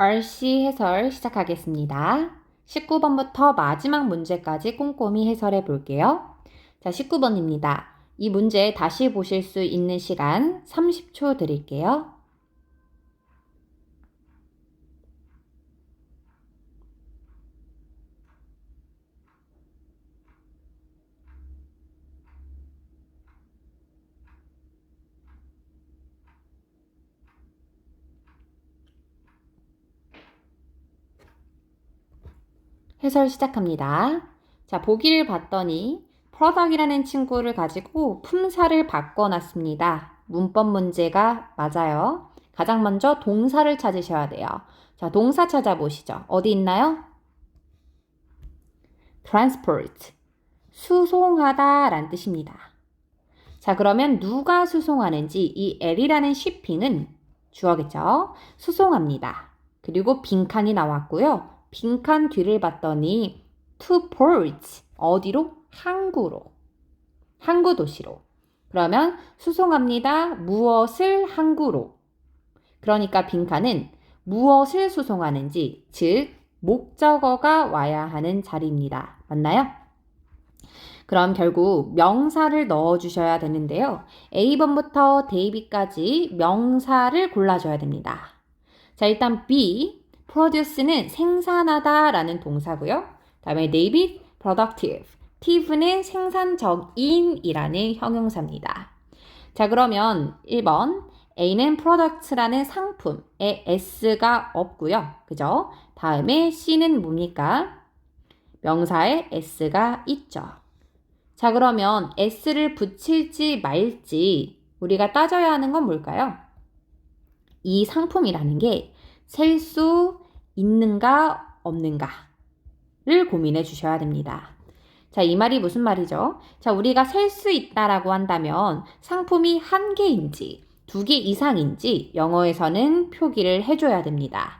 RC 해설 시작하겠습니다. 19번부터 마지막 문제까지 꼼꼼히 해설해 볼게요. 자, 19번입니다. 이 문제 다시 보실 수 있는 시간 30초 드릴게요. 해설 시작합니다. 자, 보기를 봤더니 product이라는 친구를 가지고 품사를 바꿔놨습니다. 문법 문제가 맞아요. 가장 먼저 동사를 찾으셔야 돼요. 자, 동사 찾아보시죠. 어디 있나요? transport, 수송하다 라는 뜻입니다. 자, 그러면 누가 수송하는지 이 L이라는 shipping은 주어겠죠? 수송합니다. 그리고 빈칸이 나왔고요. 빈칸 뒤를 봤더니 to ports, 어디로? 항구로. 항구 도시로. 그러면 수송합니다. 무엇을 항구로. 그러니까 빈칸은 무엇을 수송하는지, 즉 목적어가 와야 하는 자리입니다. 맞나요? 그럼 결국 명사를 넣어주셔야 되는데요. A번부터 데이비까지 명사를 골라줘야 됩니다. 자, 일단 B, produce는 생산하다 라는 동사고요. 다음에 David, productive. tive는 생산적인이라는 형용사입니다. 자, 그러면 1번 A는 product라는 상품에 S가 없고요. 그죠? 다음에 C는 뭡니까? 명사에 S가 있죠. 자, 그러면 S를 붙일지 말지 우리가 따져야 하는 건 뭘까요? 이 상품이라는 게 셀 수 있는가 없는가를 고민해 주셔야 됩니다. 자, 이 말이 무슨 말이죠? 자, 우리가 셀 수 있다라고 한다면 상품이 한 개인지 두 개 이상인지 영어에서는 표기를 해줘야 됩니다.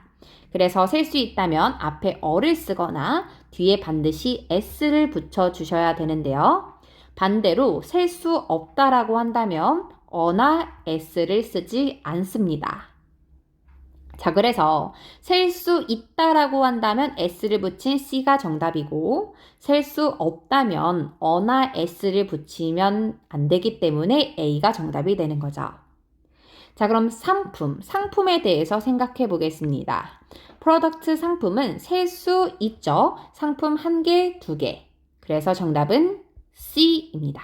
그래서 셀 수 있다면 앞에 어를 쓰거나 뒤에 반드시 s를 붙여주셔야 되는데요. 반대로 셀 수 없다라고 한다면 어나 s를 쓰지 않습니다. 자, 그래서 셀 수 있다라고 한다면 s를 붙인 C가 정답이고 셀 수 없다면 어나 s를 붙이면 안 되기 때문에 A가 정답이 되는 거죠. 자, 그럼 상품에 대해서 생각해 보겠습니다. 프로덕트 상품은 셀 수 있죠. 상품 한 개, 두 개. 그래서 정답은 C입니다.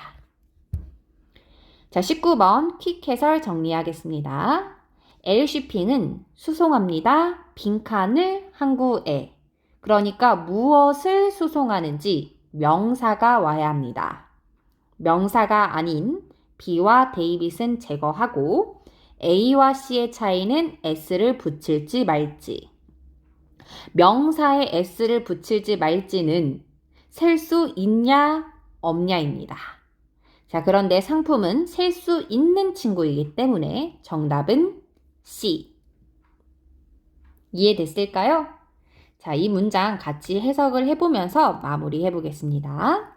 자, 19번 퀵 해설 정리하겠습니다. 에어시핑은 수송합니다. 빈칸을 항구에. 그러니까 무엇을 수송하는지 명사가 와야 합니다. 명사가 아닌 B와 데이빗은 제거하고 A와 C의 차이는 S를 붙일지 말지. 명사에 S를 붙일지 말지는 셀 수 있냐 없냐입니다. 자, 그런데 상품은 셀 수 있는 친구이기 때문에 정답은 C. 이해됐을까요? 자, 이 문장 같이 해석을 해보면서 마무리해 보겠습니다.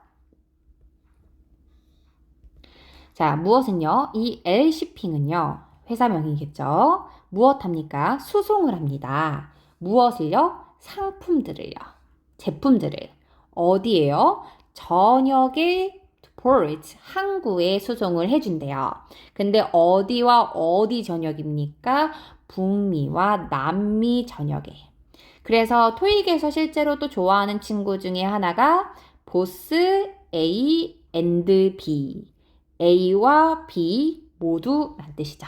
자, 무엇은요? 이 L시핑은요. 회사명이겠죠? 무엇 합니까? 수송을 합니다. 무엇을요? 상품들을요. 제품들을. 어디에요? 저녁에 port, 항구에 수송을 해준대요. 근데 어디와 어디 저녁입니까? 북미와 남미 저녁에. 그래서 토익에서 실제로 또 좋아하는 친구 중에 하나가 보스 A and B. A와 B 모두 라는 뜻이죠.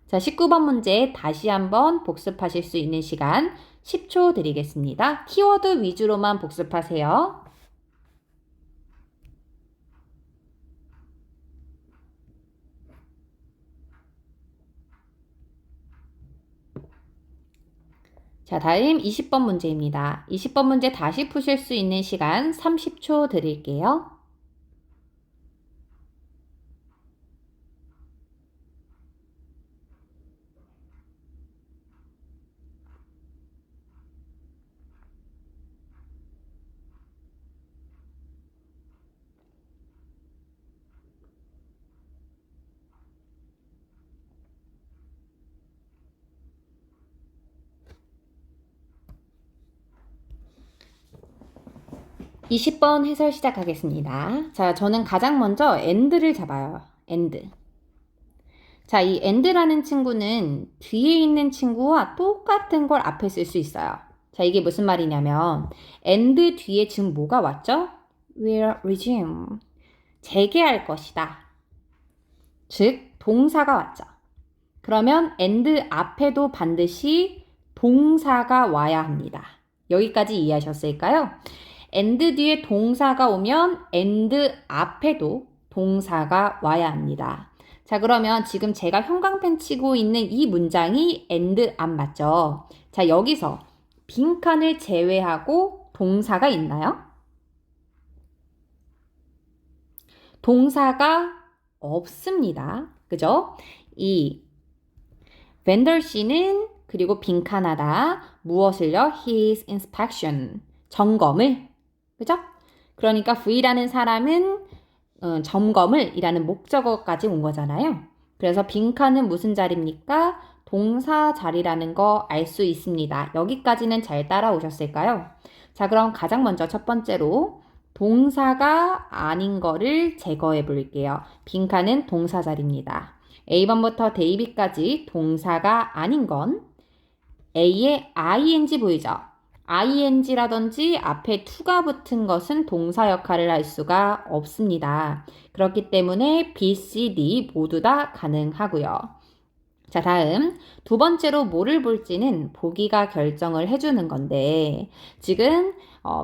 자, 19번 문제 다시 한번 복습하실 수 있는 시간 10초 드리겠습니다. 키워드 위주로만 복습하세요. 자, 다음 20번 문제입니다. 20번 문제 다시 푸실 수 있는 시간 30초 드릴게요. 20번 해설 시작하겠습니다. 자, 저는 가장 먼저 and를 잡아요. and. 자, 이 and라는 친구는 뒤에 있는 친구와 똑같은 걸 앞에 쓸 수 있어요. 자, 이게 무슨 말이냐면 and 뒤에 지금 뭐가 왔죠? will resume. 재개할 것이다. 즉, 동사가 왔죠. 그러면 and 앞에도 반드시 동사가 와야 합니다. 여기까지 이해하셨을까요? and 뒤에 동사가 오면 and 앞에도 동사가 와야 합니다. 자, 그러면 지금 제가 형광펜 치고 있는 이 문장이 and 앞 맞죠? 자, 여기서 빈칸을 제외하고 동사가 있나요? 동사가 없습니다. 그죠? 이 벤더 씨는 그리고 빈칸하다 무엇을요? His inspection. 점검을. 그죠? 그러니까 V라는 사람은 점검을 이라는 목적어까지 온 거잖아요. 그래서 빈칸은 무슨 자리입니까? 동사 자리라는 거 알 수 있습니다. 여기까지는 잘 따라오셨을까요? 자, 그럼 가장 먼저 첫 번째로 동사가 아닌 거를 제거해 볼게요. 빈칸은 동사 자리입니다. A번부터 데이비까지 동사가 아닌 건 A에 ing 보이죠? ing라든지 앞에 to가 붙은 것은 동사 역할을 할 수가 없습니다. 그렇기 때문에 B, C, D 모두 다 가능하고요. 자, 다음 두 번째로 뭐를 볼지는 보기가 결정을 해주는 건데 지금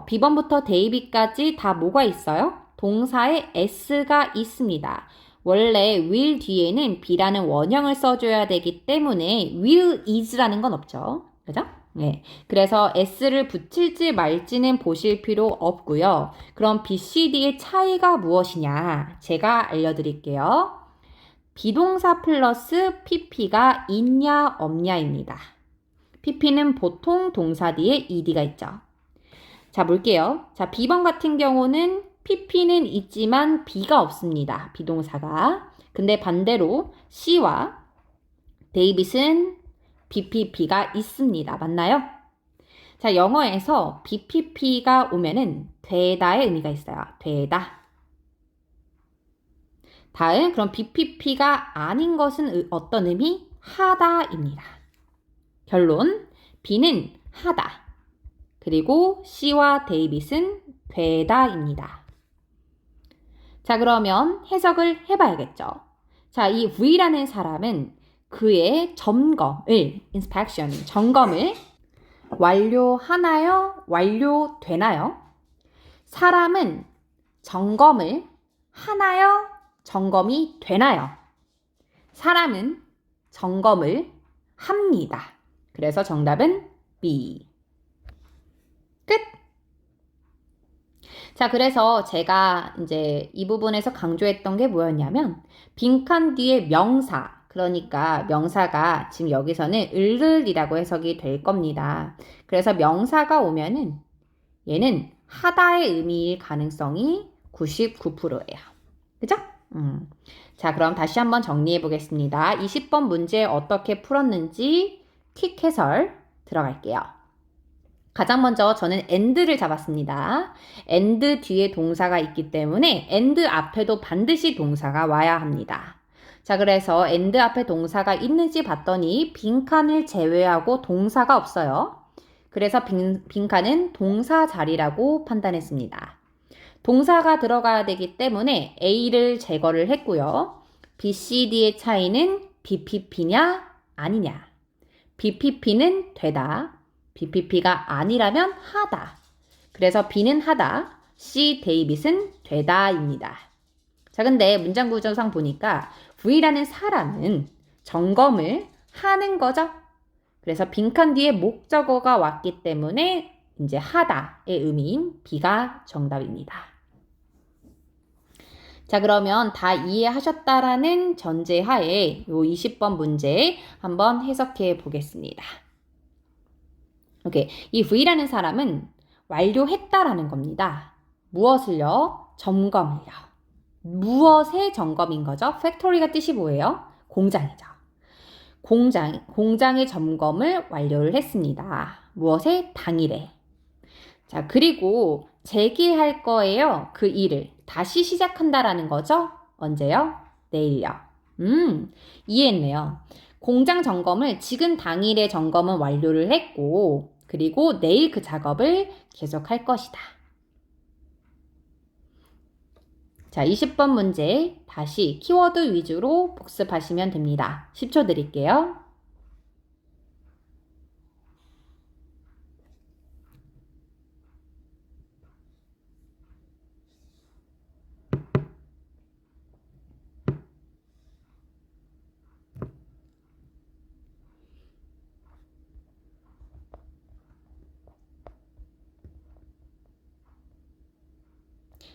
B번부터 데이비까지 다 뭐가 있어요? 동사에 S가 있습니다. 원래 will 뒤에는 B라는 원형을 써줘야 되기 때문에 will is라는 건 없죠. 그죠? 네. 그래서 S를 붙일지 말지는 보실 필요 없고요. 그럼 B, C, D의 차이가 무엇이냐? 제가 알려드릴게요. 비동사 플러스 PP가 있냐 없냐입니다. PP는 보통 동사 뒤에 ED가 있죠. 자, 볼게요. 자, B번 같은 경우는 PP는 있지만 B가 없습니다. 비동사가. 근데 반대로 C와 데이빗은 BPP가 있습니다. 맞나요? 자, 영어에서 BPP가 오면은 되다의 의미가 있어요. 되다. 다음, 그럼 BPP가 아닌 것은 어떤 의미? 하다입니다. 결론, B는 하다. 그리고 C와 데이빗은 되다입니다. 자, 그러면 해석을 해봐야겠죠. 자, 이 V라는 사람은 그의 점검을, inspection, 점검을 완료하나요? 완료되나요? 사람은 점검을 하나요? 점검이 되나요? 사람은 점검을 합니다. 그래서 정답은 B. 끝! 자, 그래서 제가 이제 이 부분에서 강조했던 게 뭐였냐면 빈칸 뒤에 명사, 그러니까 명사가 지금 여기서는 을을이라고 해석이 될 겁니다. 그래서 명사가 오면은 얘는 하다의 의미일 가능성이 99%예요. 그죠? 자, 그럼 다시 한번 정리해 보겠습니다. 20번 문제 어떻게 풀었는지 퀵 해설 들어갈게요. 가장 먼저 저는 and를 잡았습니다. and 뒤에 동사가 있기 때문에 and 앞에도 반드시 동사가 와야 합니다. 자, 그래서 and 앞에 동사가 있는지 봤더니 빈칸을 제외하고 동사가 없어요. 그래서 빈칸은 동사 자리라고 판단했습니다. 동사가 들어가야 되기 때문에 A를 제거를 했고요. B, C, D의 차이는 BPP냐 아니냐. BPP는 되다. BPP가 아니라면 하다. 그래서 B는 하다, C, 데이빗은 되다입니다. 자, 근데 문장 구조상 보니까 V라는 사람은 점검을 하는 거죠. 그래서 빈칸 뒤에 목적어가 왔기 때문에 이제 하다의 의미인 B가 정답입니다. 자, 그러면 다 이해하셨다라는 전제하에 요 20번 문제 한번 해석해 보겠습니다. 오케이. 이 V라는 사람은 완료했다라는 겁니다. 무엇을요? 점검을요. 무엇의 점검인 거죠? 팩토리가 뜻이 뭐예요? 공장이죠. 공장의 점검을 완료를 했습니다. 무엇의? 당일에. 자, 그리고 재개할 거예요. 그 일을. 다시 시작한다라는 거죠? 언제요? 내일요. 이해했네요. 공장 점검을 지금 당일에 점검은 완료를 했고, 그리고 내일 그 작업을 계속할 것이다. 자, 20번 문제 다시 키워드 위주로 복습하시면 됩니다. 10초 드릴게요.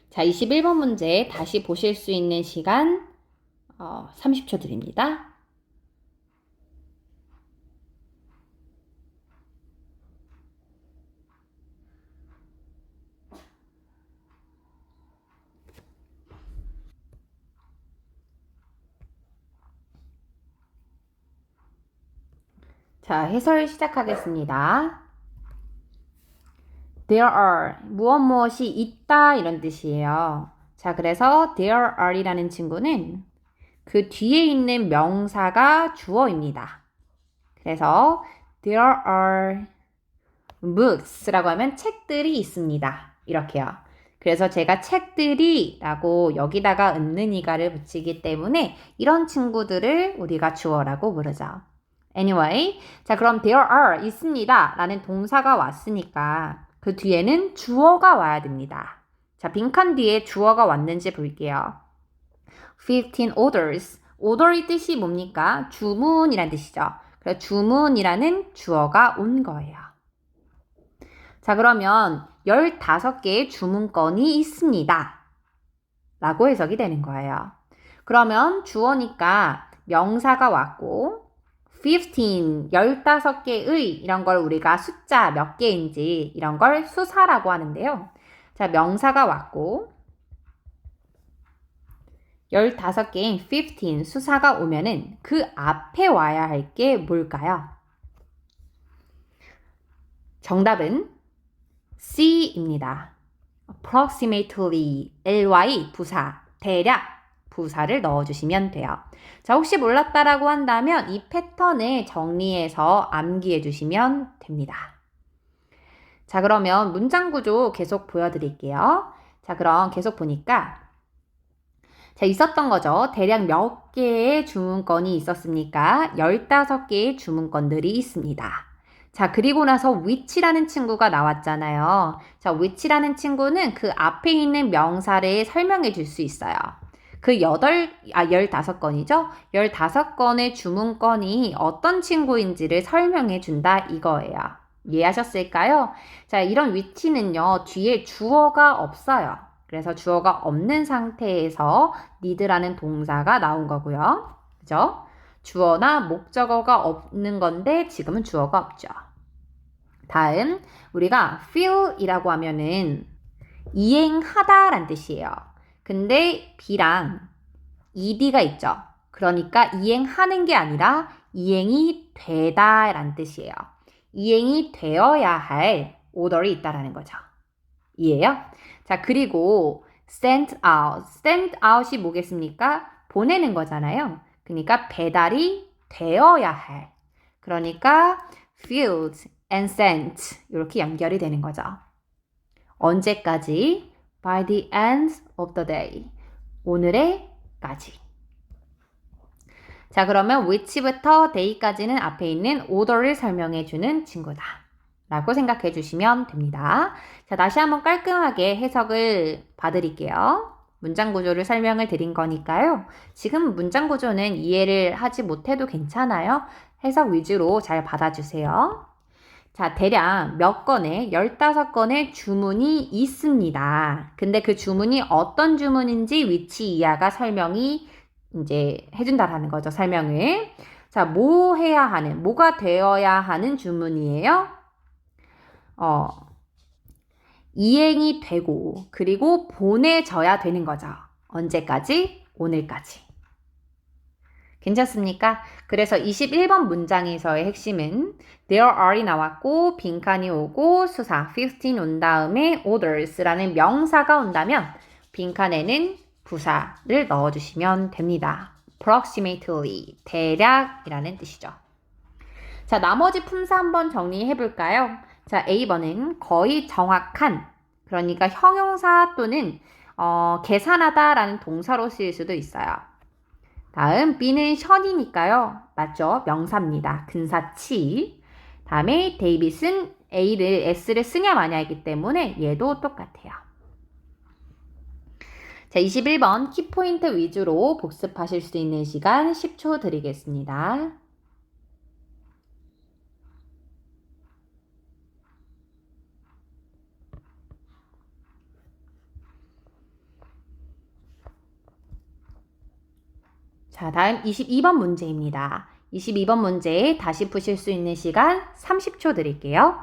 자, 21번 문제 다시 보실 수 있는 시간 30초 드립니다. 자, 해설 시작하겠습니다. There are 무엇이 있다 이런 뜻이에요. 자, 그래서 there are이라는 친구는 그 뒤에 있는 명사가 주어입니다. 그래서 there are books라고 하면 책들이 있습니다. 이렇게요. 그래서 제가 책들이 라고 여기다가 은는이가를 붙이기 때문에 이런 친구들을 우리가 주어라고 부르죠. Anyway, 자 그럼 there are 있습니다 라는 동사가 왔으니까 그 뒤에는 주어가 와야 됩니다. 자, 빈칸 뒤에 주어가 왔는지 볼게요. 15 orders. order의 뜻이 뭡니까? 주문이란 뜻이죠. 그래서 주문이라는 주어가 온 거예요. 자, 그러면 15개의 주문건이 있습니다. 라고 해석이 되는 거예요. 그러면 주어니까 명사가 왔고 15, 15개의 이런 걸 우리가 숫자 몇 개인지 이런 걸 수사라고 하는데요. 자, 명사가 왔고 15개인 15 수사가 오면은 그 앞에 와야 할 게 뭘까요? 정답은 C입니다. approximately, ly 부사, 대략 부사를 넣어주시면 돼요. 자, 혹시 몰랐다라고 한다면 이 패턴을 정리해서 암기해 주시면 됩니다. 자, 그러면 문장 구조 계속 보여드릴게요. 자, 그럼 계속 보니까 자, 있었던 거죠. 대략 몇 개의 주문건이 있었습니까? 15개의 주문건들이 있습니다. 자, 그리고 나서 which라는 친구가 나왔잖아요. 자, which라는 친구는 그 앞에 있는 명사를 설명해 줄 수 있어요. 그 15건이죠? 15건의 주문건이 어떤 친구인지를 설명해 준다 이거예요. 이해하셨을까요? 자, 이런 which는요, 뒤에 주어가 없어요. 그래서 주어가 없는 상태에서 need라는 동사가 나온 거고요. 그죠? 주어나 목적어가 없는 건데 지금은 주어가 없죠. 다음 우리가 feel이라고 하면은 이행하다란 뜻이에요. 근데 be랑 ed가 있죠. 그러니까 이행하는 게 아니라 이행이 되다란 뜻이에요. 이행이 되어야 할 order이 있다라는 거죠. 이해요? 자, 그리고 send out. send out이 뭐겠습니까? 보내는 거잖아요. 그러니까 배달이 되어야 할. 그러니까 filled and sent 이렇게 연결이 되는 거죠. 언제까지? By the end of the day. 오늘에까지. 자, 그러면 which부터 day까지는 앞에 있는 order를 설명해 주는 친구다. 라고 생각해 주시면 됩니다. 자, 다시 한번 깔끔하게 해석을 봐드릴게요. 문장 구조를 설명을 드린 거니까요. 지금 문장 구조는 이해를 하지 못해도 괜찮아요. 해석 위주로 잘 받아주세요. 자, 대략 몇 건의 15건의 주문이 있습니다. 근데 그 주문이 어떤 주문인지 위치 이하가 설명이 이제 해준다라는 거죠. 설명을. 자, 뭐 해야 하는, 뭐가 되어야 하는 주문이에요? 이행이 되고 그리고 보내져야 되는 거죠. 언제까지? 오늘까지. 괜찮습니까? 그래서 21번 문장에서의 핵심은 there are이 나왔고 빈칸이 오고 수사 15 온 다음에 orders라는 명사가 온다면 빈칸에는 부사를 넣어주시면 됩니다. approximately, 대략이라는 뜻이죠. 자, 나머지 품사 한번 정리해 볼까요? 자, A번은 거의 정확한, 그러니까 형용사 또는 계산하다라는 동사로 쓰일 수도 있어요. 다음 B는 션이니까요. 맞죠? 명사입니다. 근사치. 다음에 데이빗은 A를 S를 쓰냐 마냐이기 때문에 얘도 똑같아요. 자, 21번 키포인트 위주로 복습하실 수 있는 시간 10초 드리겠습니다. 자, 다음 22번 문제입니다. 22번 문제 다시 푸실 수 있는 시간 30초 드릴게요.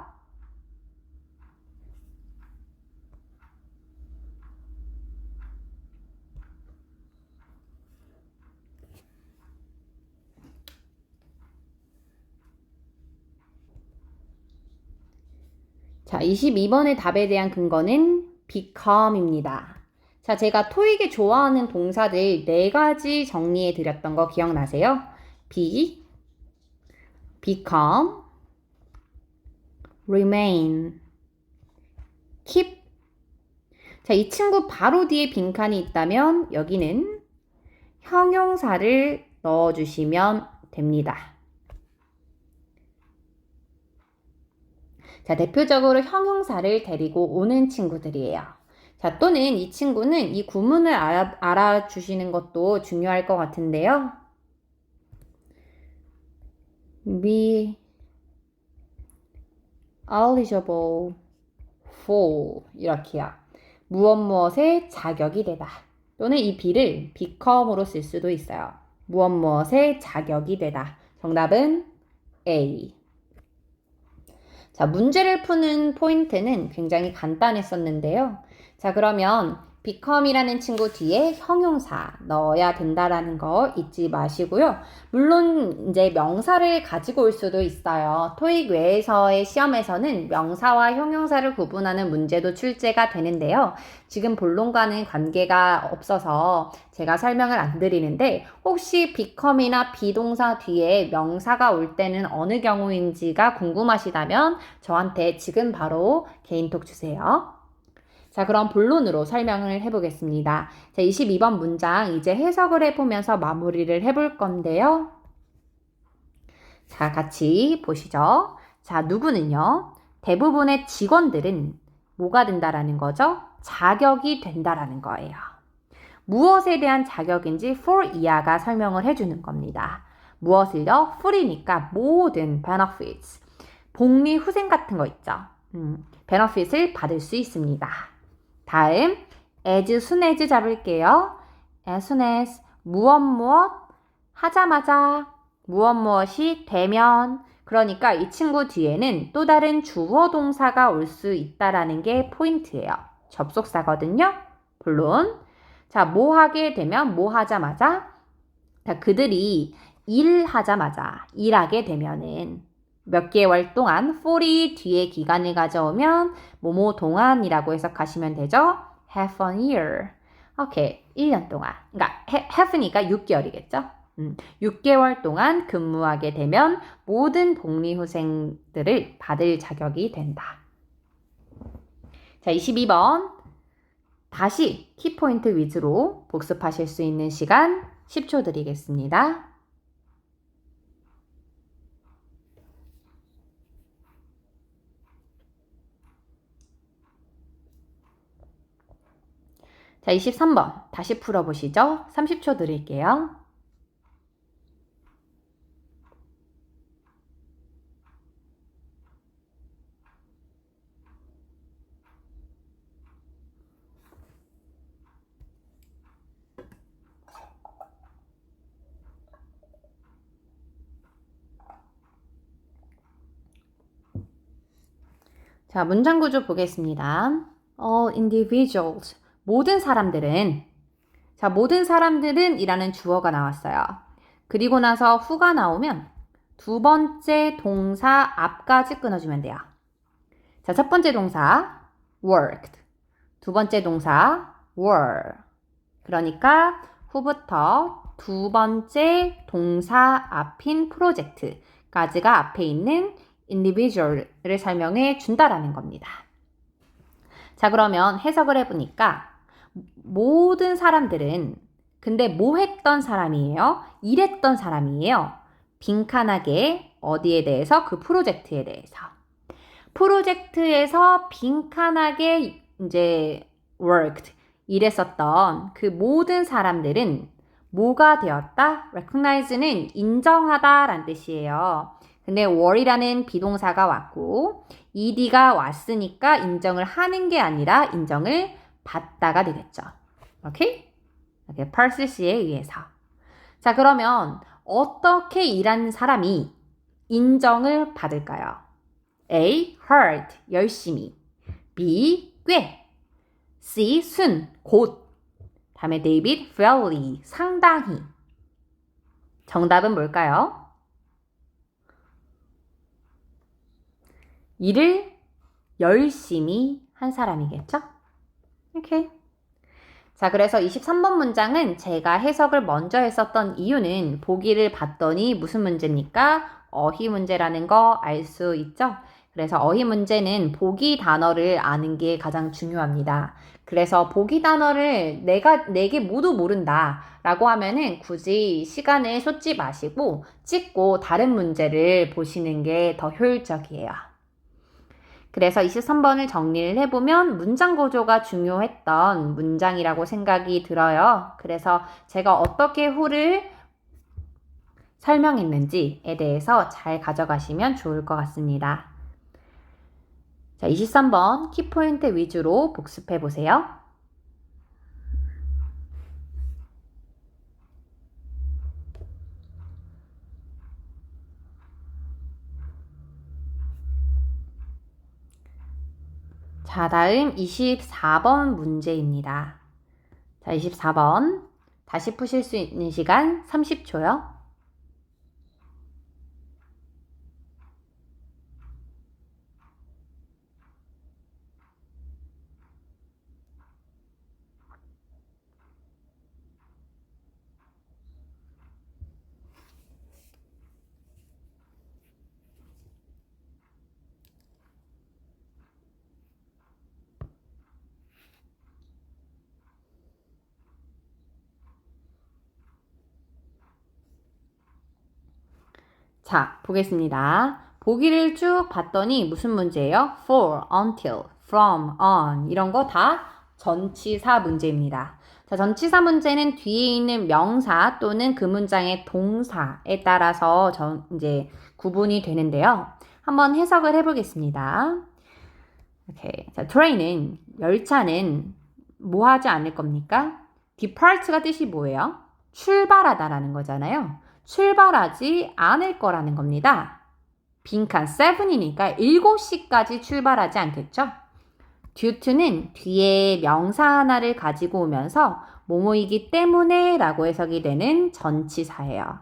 자, 22번의 답에 대한 근거는 become입니다. 자, 제가 토익에 좋아하는 동사들 4가지 정리해 드렸던 거 기억나세요? be, become, remain, keep. 자, 이 친구 바로 뒤에 빈칸이 있다면 여기는 형용사를 넣어주시면 됩니다. 자, 대표적으로 형용사를 데리고 오는 친구들이에요. 자, 또는 이 친구는 이 구문을 알아주시는 것도 중요할 것 같은데요. be eligible for 이렇게요. 무엇무엇의 자격이 되다. 또는 이 be를 become으로 쓸 수도 있어요. 무엇무엇의 자격이 되다. 정답은 A. 자, 문제를 푸는 포인트는 굉장히 간단했었는데요. 자, 그러면 become이라는 친구 뒤에 형용사 넣어야 된다라는 거 잊지 마시고요. 물론 이제 명사를 가지고 올 수도 있어요. 토익 외에서의 시험에서는 명사와 형용사를 구분하는 문제도 출제가 되는데요. 지금 본론과는 관계가 없어서 제가 설명을 안 드리는데 혹시 become이나 비동사 뒤에 명사가 올 때는 어느 경우인지가 궁금하시다면 저한테 지금 바로 개인톡 주세요. 자, 그럼 본론으로 설명을 해보겠습니다. 자, 22번 문장 이제 해석을 해보면서 마무리를 해볼 건데요. 자, 같이 보시죠. 자, 누구는요? 대부분의 직원들은 뭐가 된다라는 거죠? 자격이 된다라는 거예요. 무엇에 대한 자격인지 for 이하가 설명을 해주는 겁니다. 무엇을요? for이니까 모든 benefits, 복리 후생 같은 거 있죠. benefit을 받을 수 있습니다. 다음 as soon as 잡을게요. as soon as 무엇 하자마자 무엇이 되면 그러니까 이 친구 뒤에는 또 다른 주어 동사가 올 수 있다라는 게 포인트예요. 접속사거든요. 물론 자, 뭐 하게 되면 뭐 하자마자 자, 그들이 일하자마자 일하게 되면은 몇 개월 동안 for이 뒤에 기간을 가져오면 뭐뭐 동안이라고 해석하시면 되죠. half a year. 오케이. 1년 동안. 그러니까 half니까 6개월이겠죠. 6개월 동안 근무하게 되면 모든 복리후생들을 받을 자격이 된다. 자, 22번. 다시 키포인트 위주로 복습하실 수 있는 시간 10초 드리겠습니다. 자, 23번 다시 풀어보시죠. 30초 드릴게요. 자, 문장 구조 보겠습니다. All individuals. 모든 사람들은 자, 모든 사람들은 이라는 주어가 나왔어요. 그리고 나서 who가 나오면 두 번째 동사 앞까지 끊어주면 돼요. 자, 첫 번째 동사 worked, 두 번째 동사 were. 그러니까 who부터 두 번째 동사 앞인 project까지가 앞에 있는 individual을 설명해 준다라는 겁니다. 자, 그러면 해석을 해보니까 모든 사람들은 근데 뭐 했던 사람이에요? 일했던 사람이에요. 빈칸하게 어디에 대해서? 그 프로젝트에 대해서. 프로젝트에서 빈칸하게 이제 worked, 일했었던 그 모든 사람들은 뭐가 되었다? recognize는 인정하다라는 뜻이에요. 근데 were이라는 비동사가 왔고 ed가 왔으니까 인정을 하는 게 아니라 인정을 받다가 되겠죠. 오케이? 이렇게 parsley에 의해서. 자, 그러면 어떻게 일한 사람이 인정을 받을까요? A. hard, 열심히. B. 꽤. C. 순, 곧. 다음에 David, fairly, 상당히. 정답은 뭘까요? 일을 열심히 한 사람이겠죠? 오케이. 자, 그래서 23번 문장은 제가 해석을 먼저 했었던 이유는 보기를 봤더니 무슨 문제입니까? 어휘 문제라는 거 알 수 있죠? 그래서 어휘 문제는 보기 단어를 아는 게 가장 중요합니다. 그래서 보기 단어를 내게 모두 모른다 라고 하면은 굳이 시간을 쏟지 마시고 찍고 다른 문제를 보시는 게 더 효율적이에요. 그래서 23번을 정리를 해보면 문장 구조가 중요했던 문장이라고 생각이 들어요. 그래서 제가 어떻게 who를 설명했는지에 대해서 잘 가져가시면 좋을 것 같습니다. 자, 23번 키포인트 위주로 복습해 보세요. 자, 다음 24번 문제입니다. 자, 24번 다시 푸실 수 있는 시간 30초요. 자, 보겠습니다. 보기를 쭉 봤더니 무슨 문제예요? for, until, from, on 이런 거 다 전치사 문제입니다. 자, 전치사 문제는 뒤에 있는 명사 또는 그 문장의 동사에 따라서 이제 구분이 되는데요. 한번 해석을 해보겠습니다. 오케이. 자, train은 열차는 뭐 하지 않을 겁니까? depart가 뜻이 뭐예요? 출발하다라는 거잖아요. 출발하지 않을 거라는 겁니다. 빈칸 7이니까 7시까지 출발하지 않겠죠? due to는 뒤에 명사 하나를 가지고 오면서 뭐뭐이기 때문에 라고 해석이 되는 전치사예요.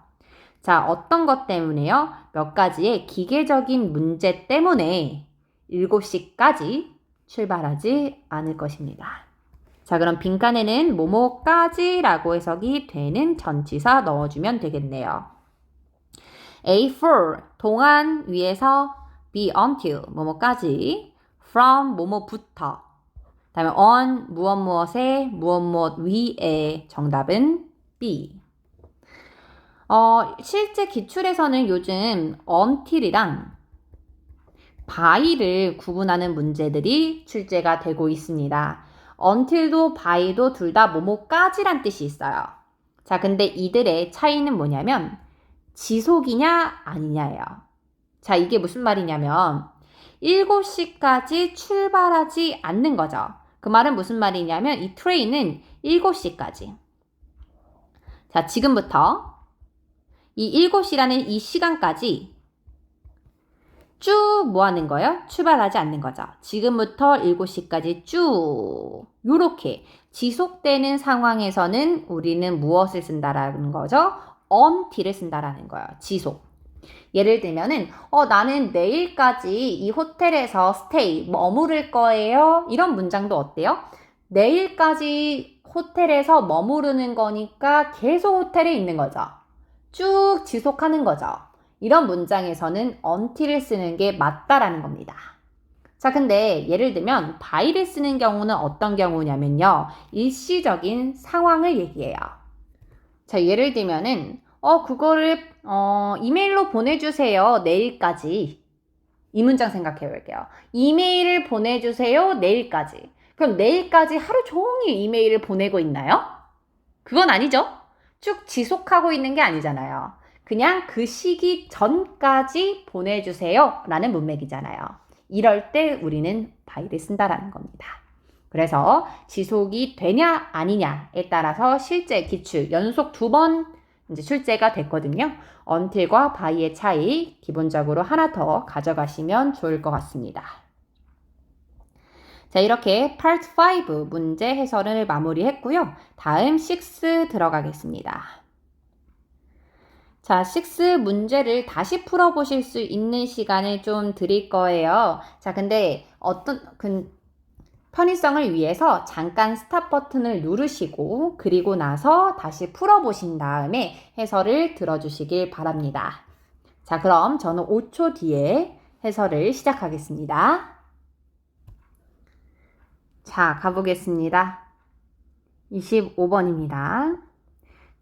자, 어떤 것 때문에요? 몇 가지의 기계적인 문제 때문에 7시까지 출발하지 않을 것입니다. 자, 그럼 빈칸에는 뭐뭐까지라고 해석이 되는 전치사 넣어주면 되겠네요. A4 동안 위에서 be until 뭐뭐까지 from 뭐뭐부터 다음에 on 무엇 무엇에 무엇 무엇 위에 정답은 B. 실제 기출에서는 요즘 until이랑 by를 구분하는 문제들이 출제가 되고 있습니다. until도 by도 둘 다 뭐뭐까지란 뜻이 있어요. 자, 근데 이들의 차이는 뭐냐면 지속이냐 아니냐예요. 자, 이게 무슨 말이냐면 7시까지 출발하지 않는 거죠. 그 말은 무슨 말이냐면 이 트레인은 7시까지. 자, 지금부터 이 7시라는 이 시간까지 쭉 뭐 하는 거예요? 출발하지 않는 거죠. 지금부터 7시까지 쭉 요렇게 지속되는 상황에서는 우리는 무엇을 쓴다라는 거죠? until을 쓴다라는 거예요. 지속. 예를 들면은 나는 내일까지 이 호텔에서 stay, 머무를 거예요. 이런 문장도 어때요? 내일까지 호텔에서 머무르는 거니까 계속 호텔에 있는 거죠. 쭉 지속하는 거죠. 이런 문장에서는 until을 쓰는 게 맞다라는 겁니다. 자, 근데 예를 들면 by를 쓰는 경우는 어떤 경우냐면요. 일시적인 상황을 얘기해요. 자, 예를 들면은 그거를 이메일로 보내주세요. 내일까지. 이 문장 생각해 볼게요. 이메일을 보내주세요. 내일까지. 그럼 내일까지 하루 종일 이메일을 보내고 있나요? 그건 아니죠. 쭉 지속하고 있는 게 아니잖아요. 그냥 그 시기 전까지 보내주세요. 라는 문맥이잖아요. 이럴 때 우리는 by를 쓴다라는 겁니다. 그래서 지속이 되냐 아니냐에 따라서 실제 기출 연속 2번 이제 출제가 됐거든요. until과 by의 차이 기본적으로 하나 더 가져가시면 좋을 것 같습니다. 자, 이렇게 part 5 문제 해설을 마무리했고요. 다음 6 들어가겠습니다. 자, 6 문제를 다시 풀어보실 수 있는 시간을 좀 드릴 거예요. 자, 근데 편의성을 위해서 잠깐 스탑 버튼을 누르시고 그리고 나서 다시 풀어보신 다음에 해설을 들어주시길 바랍니다. 자, 그럼 저는 5초 뒤에 해설을 시작하겠습니다. 자, 가보겠습니다. 25번입니다.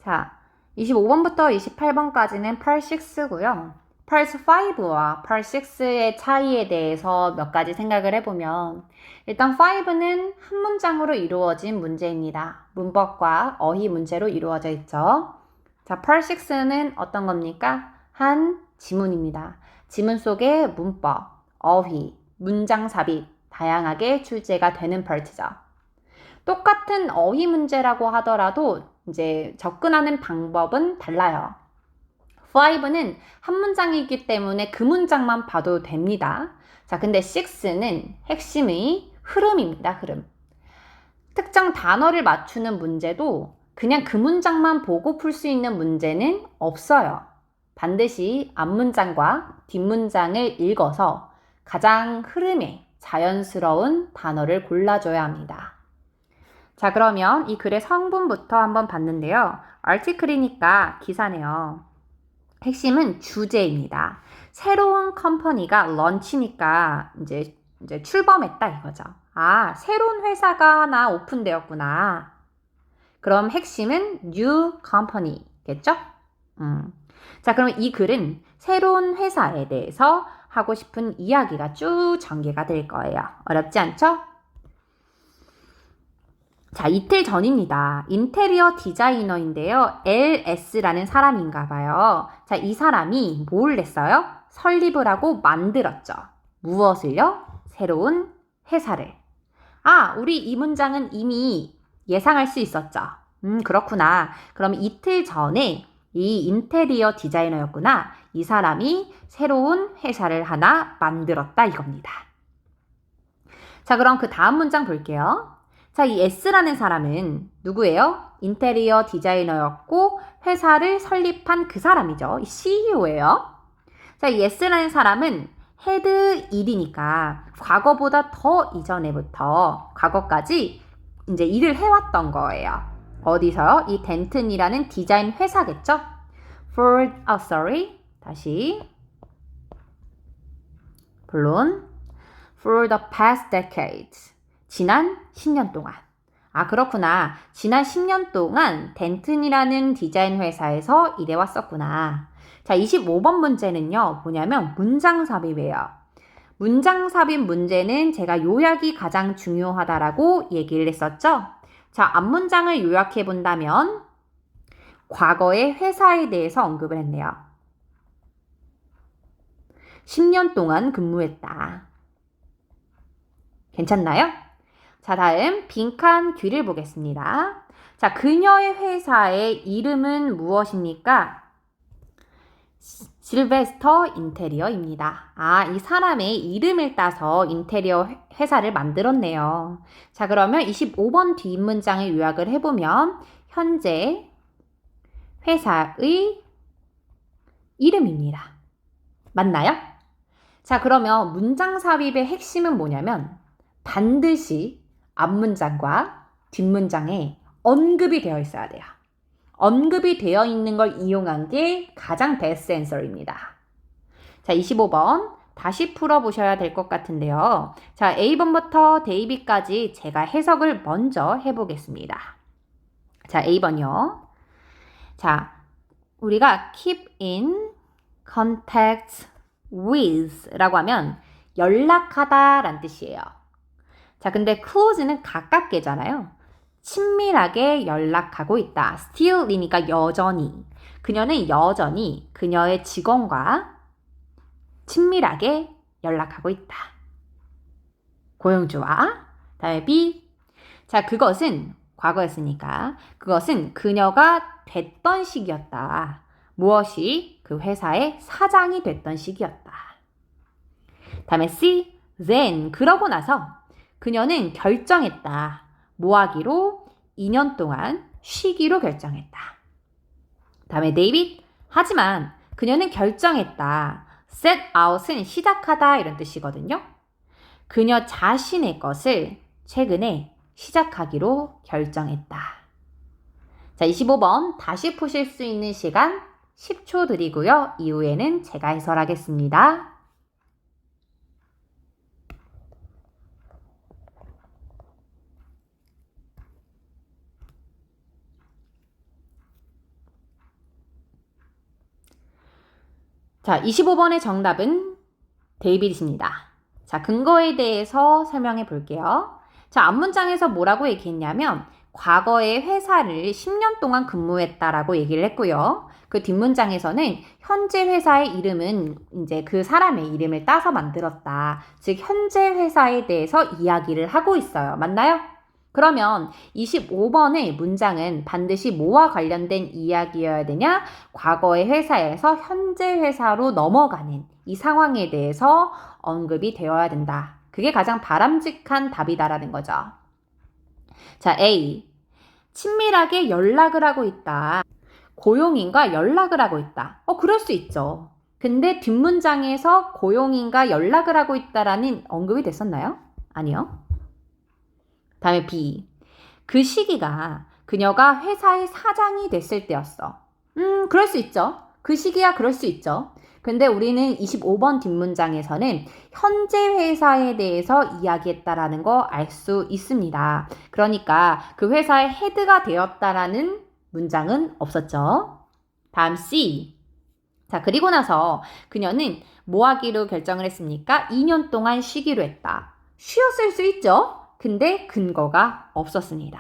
자, 25번부터 28번까지는 Part 6고요. Part 5와 Part 6의 차이에 대해서 몇 가지 생각을 해보면 일단 5는 한 문장으로 이루어진 문제입니다. 문법과 어휘 문제로 이루어져 있죠. 자, Part 6는 어떤 겁니까? 한 지문입니다. 지문 속에 문법, 어휘, 문장 삽입 다양하게 출제가 되는 파트죠. 똑같은 어휘 문제라고 하더라도 이제 접근하는 방법은 달라요. 5는 한 문장이기 때문에 그 문장만 봐도 됩니다. 자, 근데 6는 핵심의 흐름입니다. 흐름. 특정 단어를 맞추는 문제도 그냥 그 문장만 보고 풀 수 있는 문제는 없어요. 반드시 앞문장과 뒷문장을 읽어서 가장 흐름에 자연스러운 단어를 골라줘야 합니다. 자, 그러면 이 글의 성분부터 한번 봤는데요. article이니까 기사네요. 핵심은 주제입니다. 새로운 컴퍼니가 런치니까 이제 출범했다 이거죠. 아, 새로운 회사가 하나 오픈되었구나. 그럼 핵심은 new company겠죠? 자, 그럼 이 글은 새로운 회사에 대해서 하고 싶은 이야기가 쭉 전개가 될 거예요. 어렵지 않죠? 자, 이틀 전입니다. 인테리어 디자이너인데요. LS라는 사람인가 봐요. 자, 이 사람이 뭘 냈어요? 설립을 하고 만들었죠. 무엇을요? 새로운 회사를. 아, 우리 이 문장은 이미 예상할 수 있었죠. 그렇구나. 그럼 이틀 전에 이 인테리어 디자이너였구나. 이 사람이 새로운 회사를 하나 만들었다 이겁니다. 자, 그럼 그 다음 문장 볼게요. 자, 이 S라는 사람은 누구예요? 인테리어 디자이너였고 회사를 설립한 그 사람이죠. 이 CEO예요. 자, 이 S라는 사람은 헤드 일이니까 과거보다 더 이전에부터 과거까지 이제 일을 해왔던 거예요. 어디서요? 이 덴튼이라는 디자인 회사겠죠? 다시. 물론 for the past decades. 지난 10년 동안. 아, 그렇구나. 지난 10년 동안 덴튼이라는 디자인 회사에서 일해왔었구나. 자, 25번 문제는요, 뭐냐면 문장 삽입이에요. 문장 삽입 문제는 제가 요약이 가장 중요하다라고 얘기를 했었죠. 자, 앞문장을 요약해 본다면 과거의 회사에 대해서 언급을 했네요. 10년 동안 근무했다. 괜찮나요? 자, 다음 빈칸 뒤를 보겠습니다. 자, 그녀의 회사의 이름은 무엇입니까? 실베스터 인테리어입니다. 아, 이 사람의 이름을 따서 인테리어 회사를 만들었네요. 자, 그러면 25번 뒷문장을 요약을 해보면 현재 회사의 이름입니다. 맞나요? 자, 그러면 문장 삽입의 핵심은 뭐냐면 반드시 앞문장과 뒷문장에 언급이 되어 있어야 돼요. 언급이 되어 있는 걸 이용한 게 가장 베스트 앤서입니다. 자, 25번 다시 풀어보셔야 될 것 같은데요. 자, A번부터 데이비까지 제가 해석을 먼저 해보겠습니다. 자, A번이요. 자, 우리가 keep in contact with 라고 하면 연락하다 라는 뜻이에요. 자, 근데 close는 가깝게잖아요. 친밀하게 연락하고 있다. still이니까 여전히. 그녀는 여전히 그녀의 직원과 친밀하게 연락하고 있다. 고용주와. 다음에 B. 자, 그것은 과거였으니까 그것은 그녀가 됐던 시기였다. 무엇이 그 회사의 사장이 됐던 시기였다. 다음에 C. Then 그러고 나서 그녀는 결정했다. 뭐 하기로? 2년 동안 쉬기로 결정했다. 다음에 데이빗. 하지만 그녀는 결정했다. set out은 시작하다 이런 뜻이거든요. 그녀 자신의 것을 최근에 시작하기로 결정했다. 자, 25번 다시 푸실 수 있는 시간 10초 드리고요. 이후에는 제가 해설하겠습니다. 자, 25번의 정답은 데이빗입니다. 자, 근거에 대해서 설명해 볼게요. 자, 앞문장에서 뭐라고 얘기했냐면 과거에 회사를 10년 동안 근무했다라고 얘기를 했고요. 그 뒷문장에서는 현재 회사의 이름은 이제 그 사람의 이름을 따서 만들었다. 즉 현재 회사에 대해서 이야기를 하고 있어요. 맞나요? 그러면 25번의 문장은 반드시 뭐와 관련된 이야기여야 되냐? 과거의 회사에서 현재 회사로 넘어가는 이 상황에 대해서 언급이 되어야 된다. 그게 가장 바람직한 답이다라는 거죠. 자, A. 친밀하게 연락을 하고 있다. 고용인과 연락을 하고 있다. 그럴 수 있죠. 근데 뒷문장에서 고용인과 연락을 하고 있다라는 언급이 됐었나요? 아니요. 다음에 B. 그 시기가 그녀가 회사의 사장이 됐을 때였어. 그럴 수 있죠. 그 시기야 그럴 수 있죠. 근데 우리는 25번 뒷문장에서는 현재 회사에 대해서 이야기했다라는 거 알 수 있습니다. 그러니까 그 회사의 헤드가 되었다라는 문장은 없었죠. 다음 C. 자, 그리고 나서 그녀는 뭐 하기로 결정을 했습니까? 2년 동안 쉬기로 했다. 쉬었을 수 있죠. 근데 근거가 없었습니다.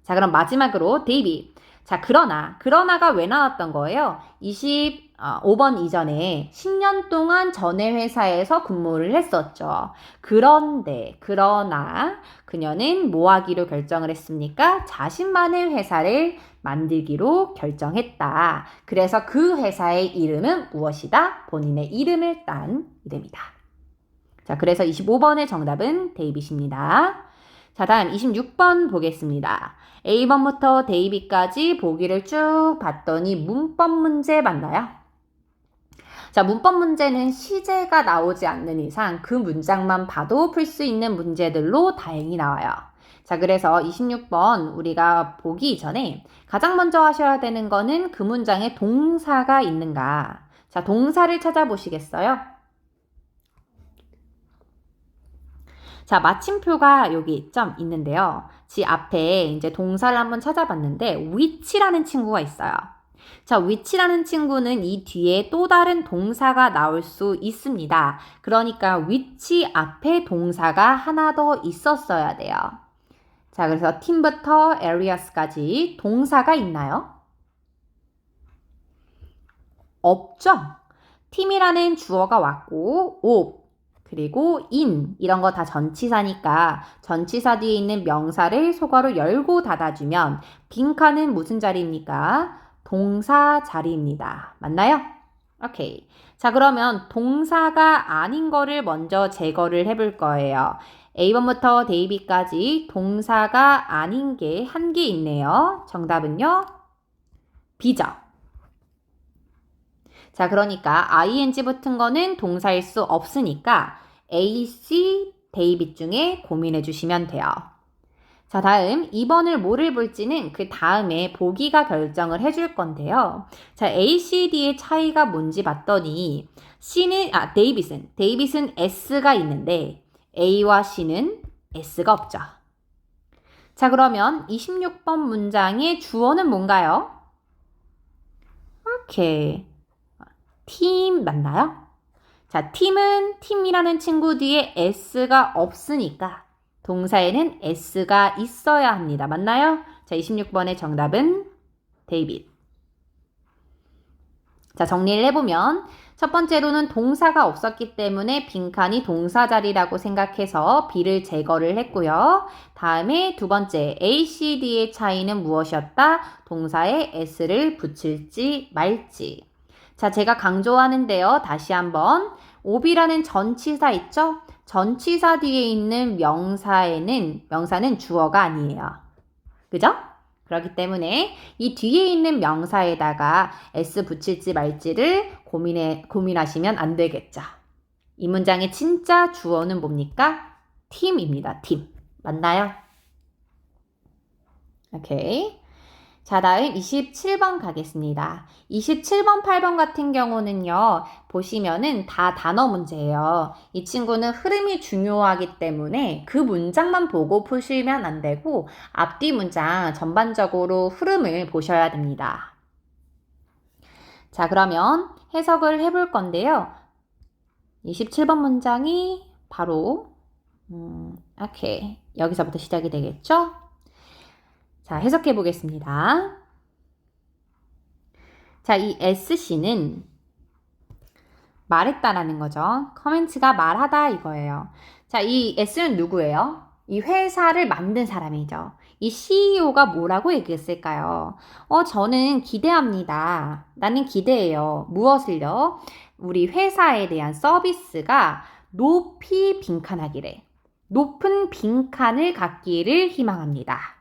자, 그럼 마지막으로 데이빗. 자, 그러나가 왜 나왔던 거예요? 25번 이전에 10년 동안 전에 회사에서 근무를 했었죠. 그러나 그녀는 뭐 하기로 결정을 했습니까? 자신만의 회사를 만들기로 결정했다. 그래서 그 회사의 이름은 무엇이다? 본인의 이름을 딴 이름이다. 자, 그래서 25번의 정답은 데이빗입니다. 자, 다음 26번 보겠습니다. A번부터 데이빗까지 보기를 쭉 봤더니 문법 문제 맞나요? 자, 문법 문제는 시제가 나오지 않는 이상 그 문장만 봐도 풀 수 있는 문제들로 다행히 나와요. 자, 그래서 26번 우리가 보기 전에 가장 먼저 하셔야 되는 거는 그 문장에 동사가 있는가. 자, 동사를 찾아보시겠어요? 자, 마침표가 여기 점 있는데요. 지 앞에 이제 동사를 한번 찾아봤는데 which라는 친구가 있어요. 자, which라는 친구는 이 뒤에 또 다른 동사가 나올 수 있습니다. 그러니까 which 앞에 동사가 하나 더 있었어야 돼요. 자, 그래서 팀부터 areas까지 동사가 있나요? 없죠? 팀이라는 주어가 왔고 of 그리고 in 이런 거 다 전치사니까 전치사 뒤에 있는 명사를 소괄호 열고 닫아주면 빈칸은 무슨 자리입니까? 동사 자리입니다. 맞나요? 오케이. 자, 그러면 동사가 아닌 거를 먼저 제거를 해볼 거예요. A번부터 데이빗까지 동사가 아닌 게 한 개 있네요. 정답은요? B죠. 자, 그러니까 ing 붙은 거는 동사일 수 없으니까 AC, 데이빗 중에 고민해 주시면 돼요. 자, 다음 2번을 뭐를 볼지는 그 다음에 보기가 결정을 해줄 건데요. 자, A, C, D의 차이가 뭔지 봤더니 데이빗은 S가 있는데 A와 C는 S가 없죠. 자, 그러면 26번 문장의 주어는 뭔가요? 오케이. 팀 맞나요? 자, 팀이라는 친구 뒤에 S가 없으니까 동사에는 S가 있어야 합니다. 맞나요? 자, 26번의 정답은 데이빗. 자, 정리를 해보면 첫 번째로는 동사가 없었기 때문에 빈칸이 동사 자리라고 생각해서 B를 제거를 했고요. 다음에 두 번째 A, C, D의 차이는 무엇이었다? 동사에 S를 붙일지 말지. 자, 제가 강조하는데요. 다시 한번 오비라는 전치사 있죠? 전치사 뒤에 있는 명사는 주어가 아니에요. 그죠? 그렇기 때문에 이 뒤에 있는 명사에다가 S 붙일지 말지를 고민하시면 안 되겠죠. 이 문장의 진짜 주어는 뭡니까? 팀입니다. 팀. 맞나요? 오케이. 자, 다음 27번 가겠습니다. 27번, 8번 같은 경우는요, 보시면은 다 단어 문제예요. 이 친구는 흐름이 중요하기 때문에 그 문장만 보고 푸시면 안 되고, 앞뒤 문장 전반적으로 흐름을 보셔야 됩니다. 자, 그러면 해석을 해볼 건데요. 27번 문장이 바로, 오케이. 여기서부터 시작이 되겠죠? 자, 해석해 보겠습니다. 자, 이 SC는 말했다라는 거죠. 커멘트가 말하다 이거예요. 자, 이 S는 누구예요? 이 회사를 만든 사람이죠. 이 CEO가 뭐라고 얘기했을까요? 저는 기대합니다. 나는 기대해요. 무엇을요? 우리 회사에 대한 서비스가 높이 빈칸하기를, 높은 빈칸을 갖기를 희망합니다.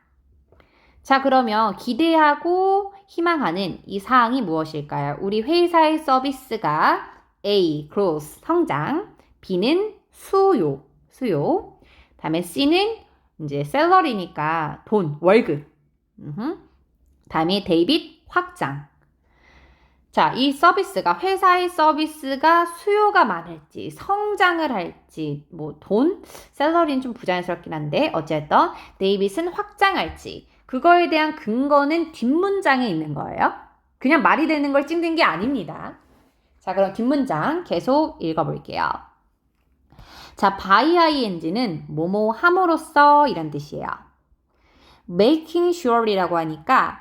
자, 그러면 기대하고 희망하는 이 사항이 무엇일까요? 우리 회사의 서비스가 A, growth, 성장, B는 수요. 다음에 C는 이제 셀러리니까 돈, 월급. 다음에 데이빗, 확장. 자, 이 서비스가, 회사의 서비스가 수요가 많을지, 성장을 할지, 돈, 셀러리는 좀 부자연스럽긴 한데, 어쨌든, 데이빗은 확장할지, 그거에 대한 근거는 뒷문장에 있는 거예요. 그냥 말이 되는 걸 찍는 게 아닙니다. 자, 그럼 뒷문장 계속 읽어볼게요. 자, by ing는 뭐뭐 함으로써 이란 뜻이에요. making sure이라고 하니까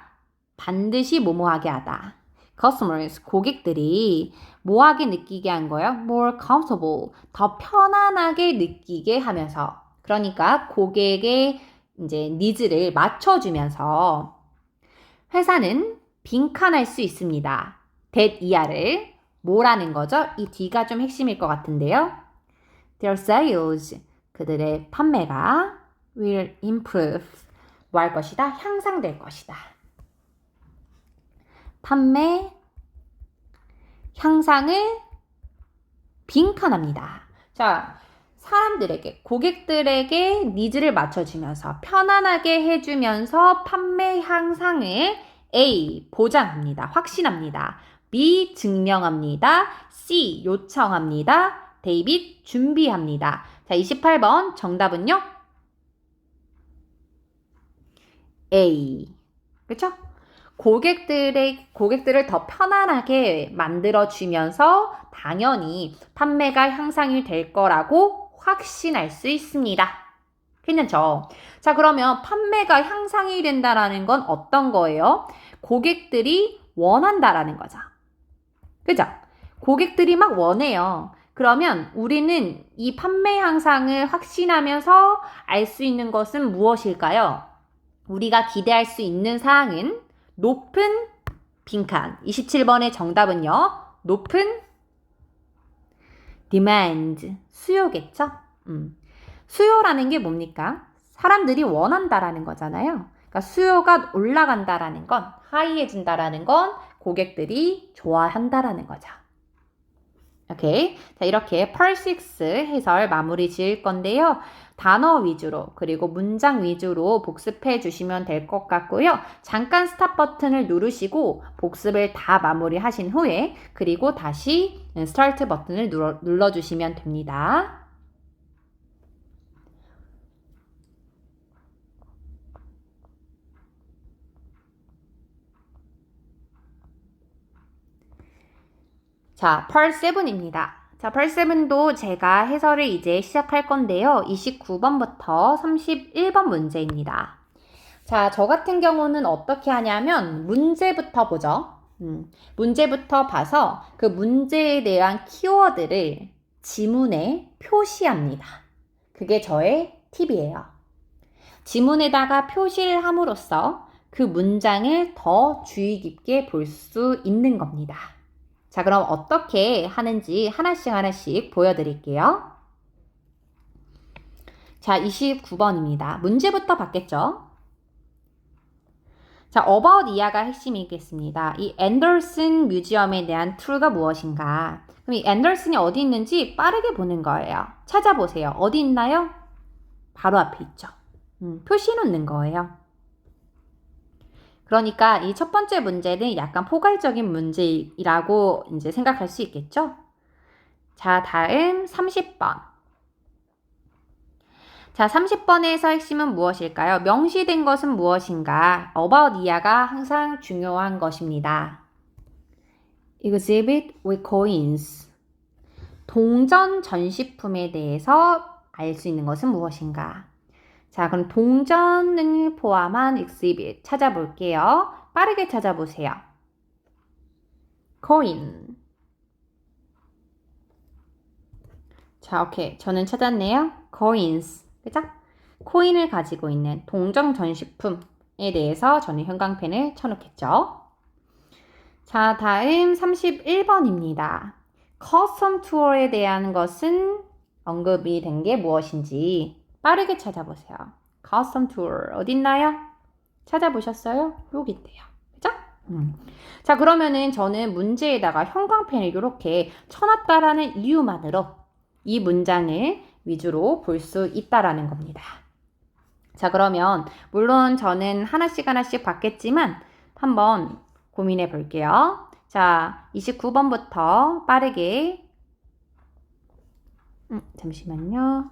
반드시 뭐뭐하게 하다. customers, 고객들이 뭐하게 느끼게 한 거예요? more comfortable, 더 편안하게 느끼게 하면서. 그러니까 고객의 이제 니즈를 맞춰주면서 회사는 빈칸할 수 있습니다. that 이하를 뭐라는 거죠? 이 D가 좀 핵심일 것 같은데요. Their sales, 그들의 판매가 will improve, 뭐 할 것이다? 향상될 것이다. 판매 향상을 빈칸합니다. 자, 사람들에게, 고객들에게 니즈를 맞춰주면서 편안하게 해주면서 판매 향상을 A, 보장합니다. 확신합니다. B, 증명합니다. C, 요청합니다. 데이빗, 준비합니다. 자, 28번 정답은요? A. 그렇죠? 고객들을 더 편안하게 만들어주면서 당연히 판매가 향상이 될 거라고 확신할 수 있습니다. 괜찮죠? 자, 그러면 판매가 향상이 된다라는 건 어떤 거예요? 고객들이 원한다라는 거죠. 그죠? 고객들이 막 원해요. 그러면 우리는 이 판매 향상을 확신하면서 알 수 있는 것은 무엇일까요? 우리가 기대할 수 있는 사항은 높은 빈칸. 27번의 정답은요. 높은 demand. 수요겠죠? 수요라는 게 뭡니까? 사람들이 원한다라는 거잖아요. 그러니까 수요가 올라간다라는 건, 하이해진다라는 건 고객들이 좋아한다라는 거죠. 오케이. 자, 이렇게 Part 6 해설 마무리 지을 건데요. 단어 위주로 그리고 문장 위주로 복습해 주시면 될 것 같고요. 잠깐 스탑 버튼을 누르시고 복습을 다 마무리하신 후에 그리고 다시 스타트 버튼을 눌러주시면 됩니다. 자, Part 7입니다. 자, Part 7도 제가 해설을 이제 시작할 건데요. 29번부터 31번 문제입니다. 자, 저 같은 경우는 어떻게 하냐면 문제부터 보죠. 문제부터 봐서 그 문제에 대한 키워드를 지문에 표시합니다. 그게 저의 팁이에요. 지문에다가 표시를 함으로써 그 문장을 더 주의 깊게 볼 수 있는 겁니다. 자, 그럼 어떻게 하는지 하나씩 보여드릴게요. 자, 29번입니다. 문제부터 받겠죠? 자, about 이하가 핵심이겠습니다. 이 앤더슨 뮤지엄에 대한 툴가 무엇인가? 그럼 이 앤더슨이 어디 있는지 빠르게 보는 거예요. 찾아보세요. 어디 있나요? 바로 앞에 있죠. 표시 놓는 거예요. 그러니까 이 첫 번째 문제는 약간 포괄적인 문제라고 이제 생각할 수 있겠죠? 자, 다음 30번. 자, 30번에서 핵심은 무엇일까요? 명시된 것은 무엇인가? about 이하가 항상 중요한 것입니다. Exhibit with coins. 동전 전시품에 대해서 알 수 있는 것은 무엇인가? 자, 그럼 동전을 포함한 exhibit 찾아볼게요. 빠르게 찾아보세요. coin. 자, 오케이. 저는 찾았네요. coins. 그죠? 코인을 가지고 있는 동전 전시품에 대해서 저는 형광펜을 쳐놓겠죠. 자, 다음 31번입니다. 커스텀 투어에 대한 것은 언급이 된 게 무엇인지 빠르게 찾아보세요. 커스텀 투어 어딨나요? 찾아보셨어요? 여기 있대요. 그죠? 자, 그러면은 저는 문제에다가 형광펜을 이렇게 쳐놨다라는 이유만으로 이 문장을 위주로 볼 수 있다라는 겁니다. 자, 그러면 물론 저는 하나씩 봤겠지만 한번 고민해 볼게요. 자, 29번부터 빠르게 잠시만요.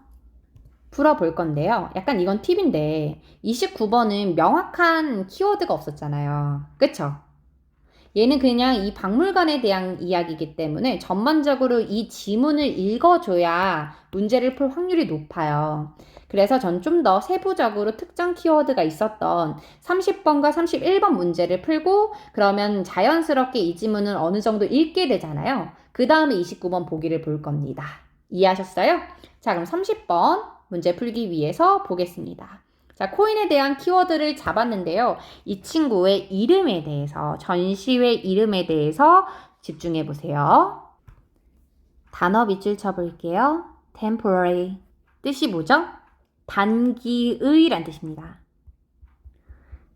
풀어볼 건데요. 약간 이건 팁인데 29번은 명확한 키워드가 없었잖아요. 그쵸? 얘는 그냥 이 박물관에 대한 이야기이기 때문에 전반적으로 이 지문을 읽어줘야 문제를 풀 확률이 높아요. 그래서 전 좀 더 세부적으로 특정 키워드가 있었던 30번과 31번 문제를 풀고 그러면 자연스럽게 이 지문을 어느 정도 읽게 되잖아요. 그 다음에 29번 보기를 볼 겁니다. 이해하셨어요? 자, 그럼 30번 문제 풀기 위해서 보겠습니다. 자, 코인에 대한 키워드를 잡았는데요. 이 친구의 이름에 대해서, 전시회 이름에 대해서 집중해 보세요. 단어 밑줄 쳐볼게요. temporary. 뜻이 뭐죠? 단기의 란 뜻입니다.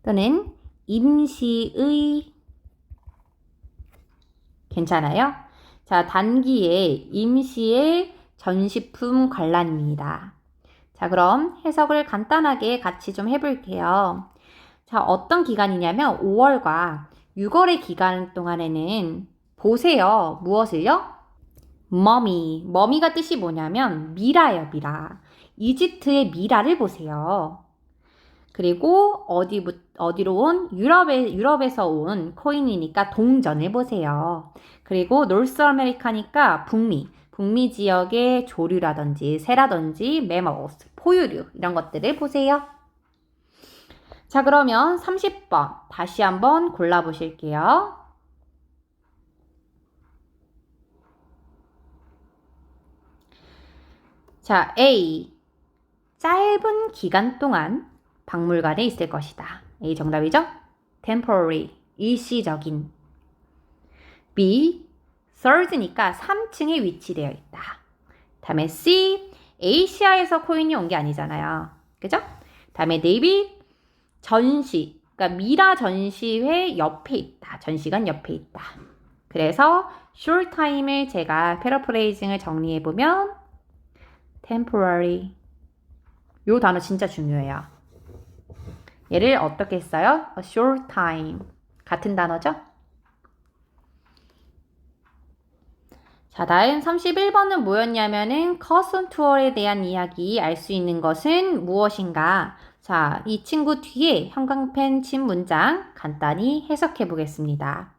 또는 임시의. 괜찮아요? 자, 단기의, 임시의 전시품 관람입니다. 자, 그럼 해석을 간단하게 같이 좀 해볼게요. 자, 어떤 기간이냐면 5월과 6월의 기간 동안에는 보세요. 무엇을요? 머미가 뜻이 뭐냐면 미라예요, 미라. 이집트의 미라를 보세요. 그리고 어디로 온? 유럽에서 온 코인이니까 동전을 보세요. 그리고 노스 아메리카니까 북미 지역의 조류라든지 새라든지 매머스, 포유류 이런 것들을 보세요. 자, 그러면 30번 다시 한번 골라보실게요. 자, A. 짧은 기간 동안 박물관에 있을 것이다. A 정답이죠? temporary, 일시적인. B. third니까 3층에 위치되어 있다. 다음에 C. 아시아에서 코인이 온 게 아니잖아요. 그죠? 다음에 D. 전시. 그러니까 미라 전시회 옆에 있다. 전시관 옆에 있다. 그래서 short time을 제가 패러프레이징을 정리해보면 temporary. 요 단어 진짜 중요해요. 얘를 어떻게 써요? A short time. 같은 단어죠? 자, 다음 31번은 뭐였냐면은 커슨 투어에 대한 이야기 알 수 있는 것은 무엇인가? 자, 이 친구 뒤에 형광펜 친 문장 간단히 해석해 보겠습니다.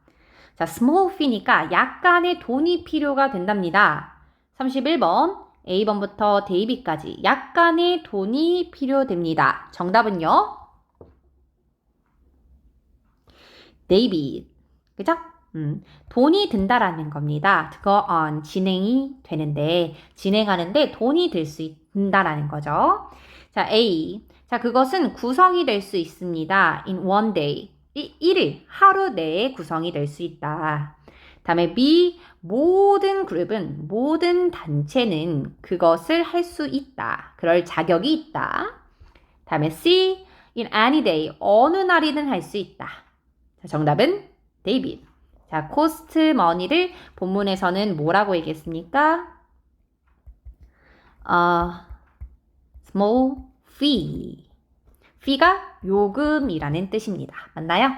자, small fee니까 약간의 돈이 필요가 된답니다. 31번 A번부터 데이비까지 약간의 돈이 필요됩니다. 정답은요? 데이비. 그죠? 돈이 든다라는 겁니다. go on, 진행이 되는데, 진행하는데 돈이 들 수 있다라는 거죠. 자, A. 자, 그것은 구성이 될 수 있습니다. in one day. 일일, 하루 내에 구성이 될 수 있다. 다음에 B. 모든 그룹은, 모든 단체는 그것을 할 수 있다. 그럴 자격이 있다. 다음에 C. in any day, 어느 날이든 할 수 있다. 자, 정답은 데이빗. 자, 코스트 머니를 본문에서는 뭐라고 얘기했습니까? small fee. fee가 요금이라는 뜻입니다. 맞나요?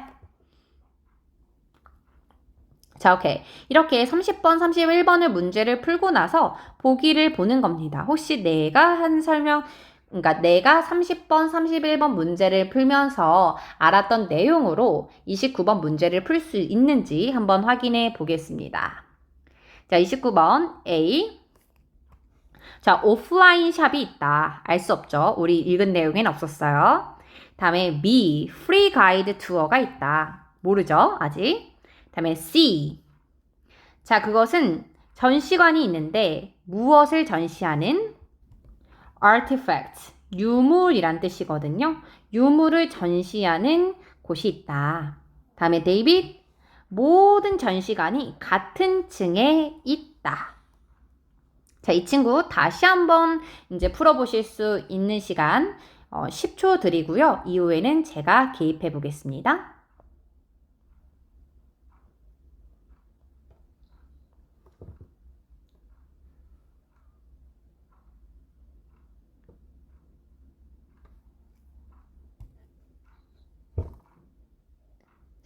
자, 오케이. 이렇게 30번, 31번을 문제를 풀고 나서 보기를 보는 겁니다. 혹시 내가 한 설명, 그러니까 내가 30번, 31번 문제를 풀면서 알았던 내용으로 29번 문제를 풀 수 있는지 한번 확인해 보겠습니다. 자, 29번 A. 자, 오프라인 샵이 있다. 알 수 없죠. 우리 읽은 내용엔 없었어요. 다음에 B. 프리 가이드 투어가 있다. 모르죠, 아직. 다음에 C. 자, 그것은 전시관이 있는데 무엇을 전시하는? artifact, 유물이란 뜻이거든요. 유물을 전시하는 곳이 있다. 다음에 데이빗, 모든 전시관이 같은 층에 있다. 자, 이 친구 다시 한번 이제 풀어보실 수 있는 시간 10초 드리고요. 이후에는 제가 개입해 보겠습니다.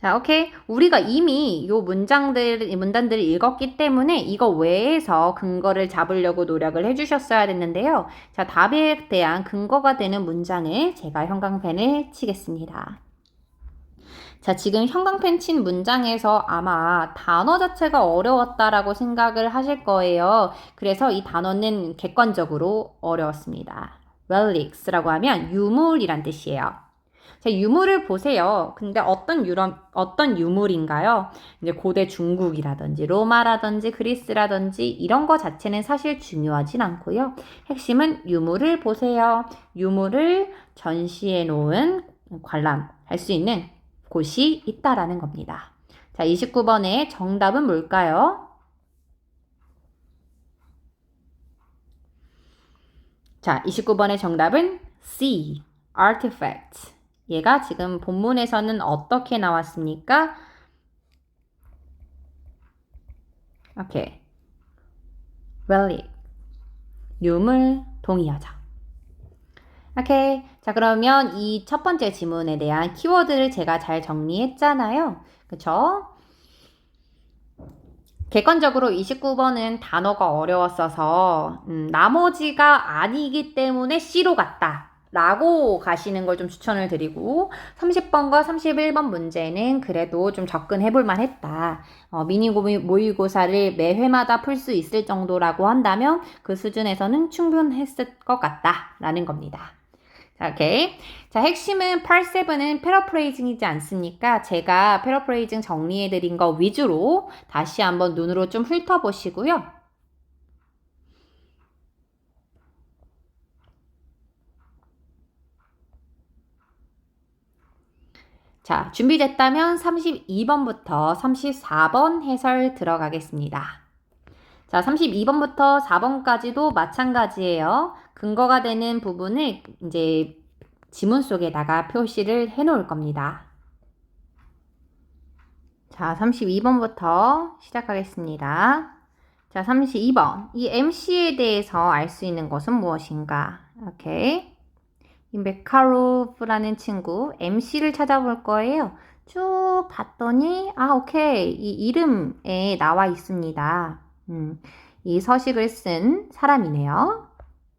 자, 오케이. 우리가 이미 이 문단들을 읽었기 때문에 이거 외에서 근거를 잡으려고 노력을 해주셨어야 됐는데요. 자, 답에 대한 근거가 되는 문장을 제가 형광펜을 치겠습니다. 자, 지금 형광펜 친 문장에서 아마 단어 자체가 어려웠다라고 생각을 하실 거예요. 그래서 이 단어는 객관적으로 어려웠습니다. relics라고 하면 유물이란 뜻이에요. 자, 유물을 보세요. 근데 어떤 유물인가요? 이제 고대 중국이라든지 로마라든지 그리스라든지 이런 거 자체는 사실 중요하진 않고요. 핵심은 유물을 보세요. 유물을 전시해 놓은 관람할 수 있는 곳이 있다라는 겁니다. 자, 29번의 정답은 뭘까요? 자, 29번의 정답은 C, artifact. 얘가 지금 본문에서는 어떻게 나왔습니까? 오케이. relic. 유물, 동의하자. 오케이. 자, 그러면 이 첫 번째 지문에 대한 키워드를 제가 잘 정리했잖아요. 그쵸? 객관적으로 29번은 단어가 어려웠어서 나머지가 아니기 때문에 C로 갔다 라고 가시는 걸 좀 추천을 드리고 30번과 31번 문제는 그래도 좀 접근해볼 만했다. 미니 모의고사를 매 회마다 풀 수 있을 정도라고 한다면 그 수준에서는 충분했을 것 같다 라는 겁니다. 자, 오케이. 자, 핵심은 8, 7은 패러프레이징이지 않습니까? 제가 패러프레이징 정리해드린 거 위주로 다시 한번 눈으로 좀 훑어보시고요. 자, 준비됐다면 32번부터 34번 해설 들어가겠습니다. 자, 32번부터 4번까지도 마찬가지예요. 근거가 되는 부분을 이제 지문 속에다가 표시를 해 놓을 겁니다. 자, 32번부터 시작하겠습니다. 자, 32번. 이 MC에 대해서 알 수 있는 것은 무엇인가? 오케이. 이 메카로프라는 친구 MC를 찾아볼 거예요. 쭉 봤더니 오케이. 이 이름에 나와 있습니다. 이 서식을 쓴 사람이네요.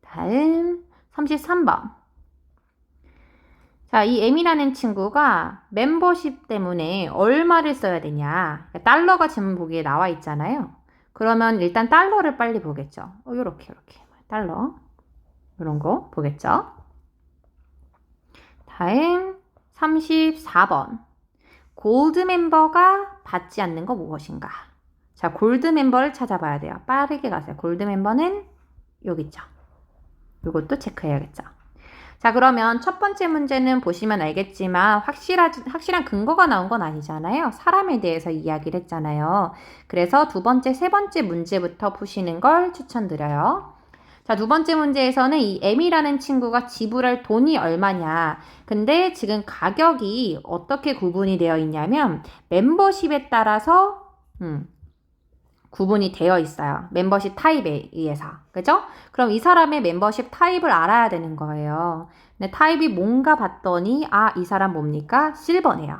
다음 33번. 자, 이 M이라는 친구가 멤버십 때문에 얼마를 써야 되냐. 달러가 지금 보기에 나와 있잖아요. 그러면 일단 달러를 빨리 보겠죠. 요렇게. 달러. 이런 거 보겠죠. 다음 34번. 골드 멤버가 받지 않는 거 무엇인가? 자, 골드 멤버를 찾아봐야 돼요. 빠르게 가세요. 골드 멤버는 여기 있죠. 이것도 체크해야겠죠. 자, 그러면 첫 번째 문제는 보시면 알겠지만 확실한 근거가 나온 건 아니잖아요. 사람에 대해서 이야기를 했잖아요. 그래서 두 번째, 세 번째 문제부터 푸시는 걸 추천드려요. 자, 두 번째 문제에서는 이 M이라는 친구가 지불할 돈이 얼마냐. 근데 지금 가격이 어떻게 구분이 되어 있냐면 멤버십에 따라서 구분이 되어 있어요. 멤버십 타입에 의해서. 그죠? 그럼 이 사람의 멤버십 타입을 알아야 되는 거예요. 근데 타입이 뭔가 봤더니 이 사람 뭡니까? 실버네요.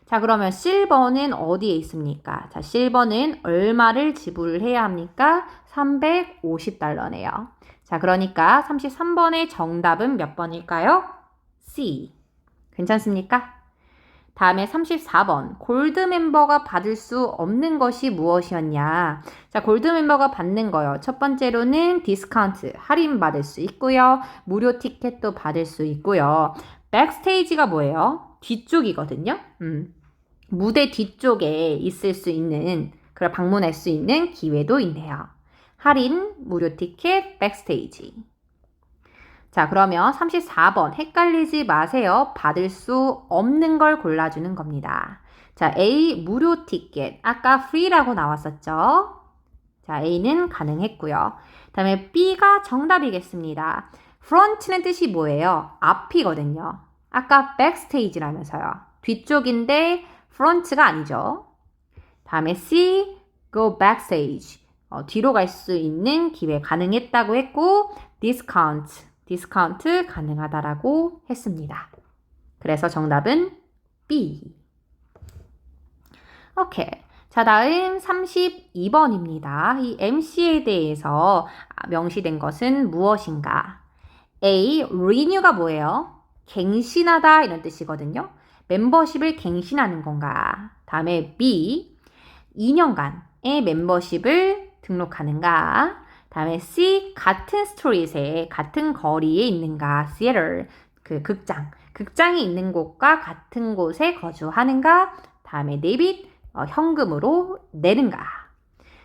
자, 그러면 실버는 어디에 있습니까? 자, 실버는 얼마를 지불을 해야 합니까? 350달러네요. 자, 그러니까 33번의 정답은 몇 번일까요? C. 괜찮습니까? 다음에 34번. 골드 멤버가 받을 수 없는 것이 무엇이었냐? 자, 골드 멤버가 받는 거요. 첫 번째로는 디스카운트, 할인 받을 수 있고요. 무료 티켓도 받을 수 있고요. 백스테이지가 뭐예요? 뒤쪽이거든요. 무대 뒤쪽에 있을 수 있는, 방문할 수 있는 기회도 있네요. 할인, 무료 티켓, 백스테이지. 자, 그러면 34번 헷갈리지 마세요. 받을 수 없는 걸 골라주는 겁니다. 자, A 무료 티켓. 아까 free라고 나왔었죠? 자, A는 가능했고요. 다음에 B가 정답이겠습니다. front는 뜻이 뭐예요? 앞이거든요. 아까 backstage라면서요. 뒤쪽인데 front가 아니죠. 다음에 C go backstage. 뒤로 갈 수 있는 기회 가능했다고 했고 디스카운트 가능하다라고 했습니다. 그래서 정답은 B. 오케이. 자, 다음 32번입니다. 이 MC에 대해서 명시된 것은 무엇인가? A. renew가 뭐예요? 갱신하다 이런 뜻이거든요. 멤버십을 갱신하는 건가? 다음에 B. 2년간의 멤버십을 등록하는가? 다음에 C. 같은 스트리트에 같은 거리에 있는가? theater, 극장이 있는 곳과 같은 곳에 거주하는가? 다음에 debit, 현금으로 내는가?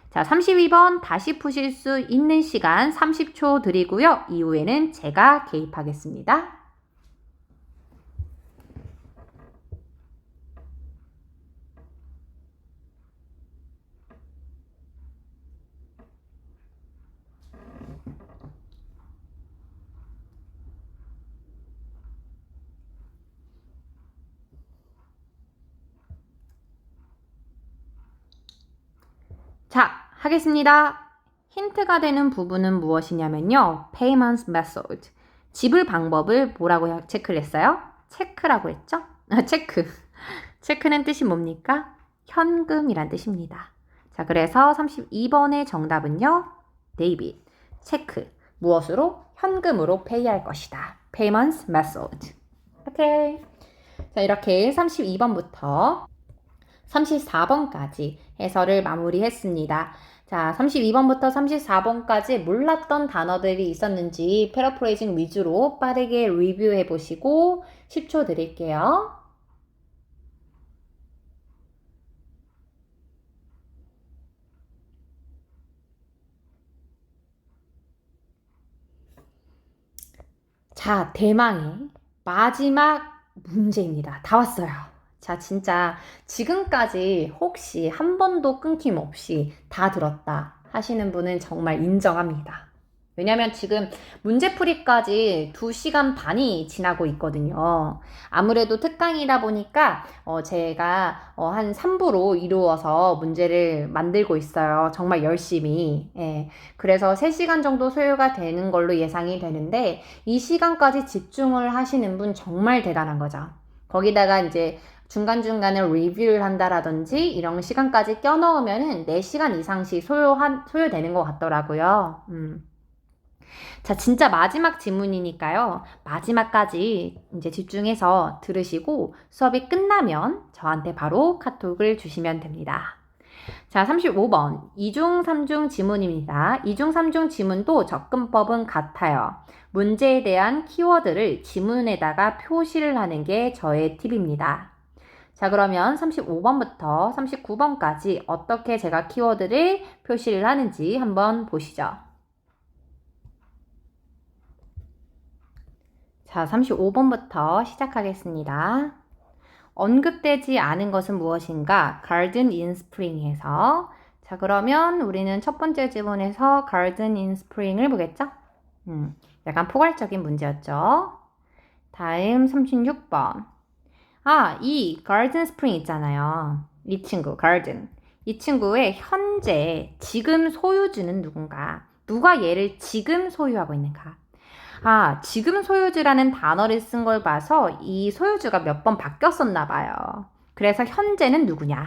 자, 32번 다시 푸실 수 있는 시간 30초 드리고요. 이후에는 제가 개입하겠습니다. 자, 하겠습니다. 힌트가 되는 부분은 무엇이냐면요. payment method. 지불 방법을 뭐라고 체크를 했어요? 체크라고 했죠? 체크. 체크는 뜻이 뭡니까? 현금이란 뜻입니다. 자, 그래서 32번의 정답은요. debit. 체크. 무엇으로? 현금으로 페이할 것이다. payment method. 오케이. 자, 이렇게 32번부터 34번까지 해설을 마무리했습니다. 자, 32번부터 34번까지 몰랐던 단어들이 있었는지 패러프레이징 위주로 빠르게 리뷰해 보시고 10초 드릴게요. 자, 대망의 마지막 문제입니다. 다 왔어요. 자, 진짜 지금까지 혹시 한 번도 끊김없이 다 들었다 하시는 분은 정말 인정합니다. 왜냐면 지금 문제풀이까지 2시간 반이 지나고 있거든요. 아무래도 특강이다 보니까 제가 한 3부로 이루어서 문제를 만들고 있어요. 정말 열심히. 예. 그래서 3시간 정도 소요가 되는 걸로 예상이 되는데 이 시간까지 집중을 하시는 분 정말 대단한 거죠. 거기다가 이제 중간중간에 리뷰를 한다라든지 이런 시간까지 껴넣으면은 4시간 이상씩 소요되는 것 같더라고요. 자, 진짜 마지막 지문이니까요. 마지막까지 이제 집중해서 들으시고 수업이 끝나면 저한테 바로 카톡을 주시면 됩니다. 자, 35번. 2중, 3중 지문입니다. 2중, 3중 지문도 접근법은 같아요. 문제에 대한 키워드를 지문에다가 표시를 하는 게 저의 팁입니다. 자, 그러면 35번부터 39번까지 어떻게 제가 키워드를 표시를 하는지 한번 보시죠. 자, 35번부터 시작하겠습니다. 언급되지 않은 것은 무엇인가? Garden in Spring에서. 자, 그러면 우리는 첫 번째 지문에서 Garden in Spring을 보겠죠? 약간 포괄적인 문제였죠. 다음 36번. 이 Garden Spring 있잖아요. 이 친구, Garden. 이 친구의 현재, 지금 소유주는 누군가? 누가 얘를 지금 소유하고 있는가? 지금 소유주라는 단어를 쓴 걸 봐서 이 소유주가 몇 번 바뀌었었나 봐요. 그래서 현재는 누구냐?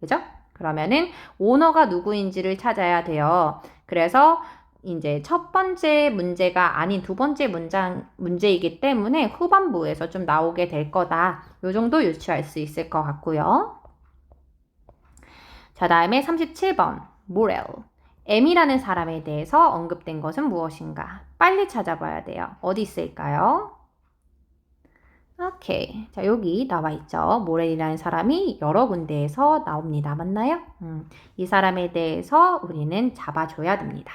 그죠? 그러면은 오너가 누구인지를 찾아야 돼요. 그래서 이제 첫 번째 문제가 아닌 두 번째 문제이기 때문에 후반부에서 좀 나오게 될 거다. 요 정도 유추할 수 있을 것 같고요. 자, 다음에 37번. 모렐. M이라는 사람에 대해서 언급된 것은 무엇인가? 빨리 찾아봐야 돼요. 어디 있을까요? 오케이. 자, 여기 나와 있죠. 모렐이라는 사람이 여러 군데에서 나옵니다. 맞나요? 이 사람에 대해서 우리는 잡아줘야 됩니다.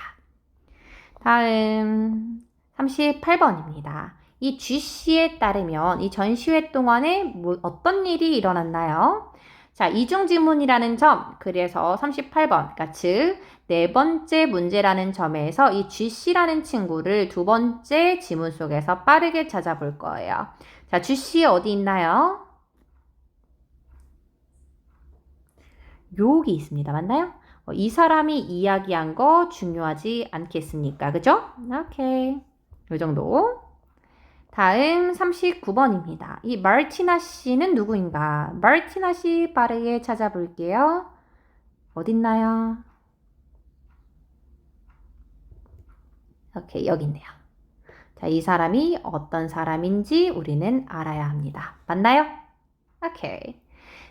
다음 38번입니다. 이 G씨에 따르면 이 전시회 동안에 어떤 일이 일어났나요? 자, 이중지문이라는 점, 그래서 38번, 그러니까 즉, 네 번째 문제라는 점에서 이 G씨라는 친구를 두 번째 지문 속에서 빠르게 찾아볼 거예요. 자, G씨 어디 있나요? 여기 있습니다. 맞나요? 이 사람이 이야기한 거 중요하지 않겠습니까? 그죠? 오케이. 이 정도. 다음 39번입니다. 이 마르티나 씨는 누구인가? 마르티나 씨 빠르게 찾아볼게요. 어딨나요? 오케이, 여기 있네요. 자, 이 사람이 어떤 사람인지 우리는 알아야 합니다. 맞나요? 오케이.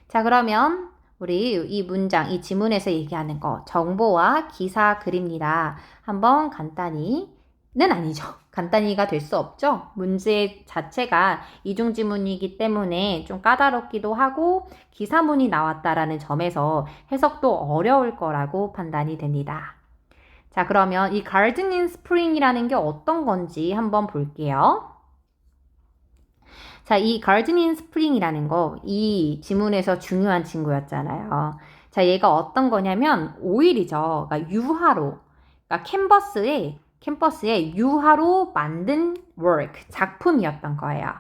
자, 그러면 우리 이 문장, 이 지문에서 얘기하는 거 정보와 기사 글입니다. 한번 간단히는 아니죠. 간단히가 될 수 없죠. 문제 자체가 이중지문이기 때문에 좀 까다롭기도 하고 기사문이 나왔다라는 점에서 해석도 어려울 거라고 판단이 됩니다. 자, 그러면 이 Garden in Spring이라는 게 어떤 건지 한번 볼게요. 자, 이 Garden in Spring이라는 거, 이 지문에서 중요한 친구였잖아요. 자, 얘가 어떤 거냐면 오일이죠. 그러니까 유화로, 그러니까 캠퍼스에 유화로 만든 work, 작품이었던 거예요.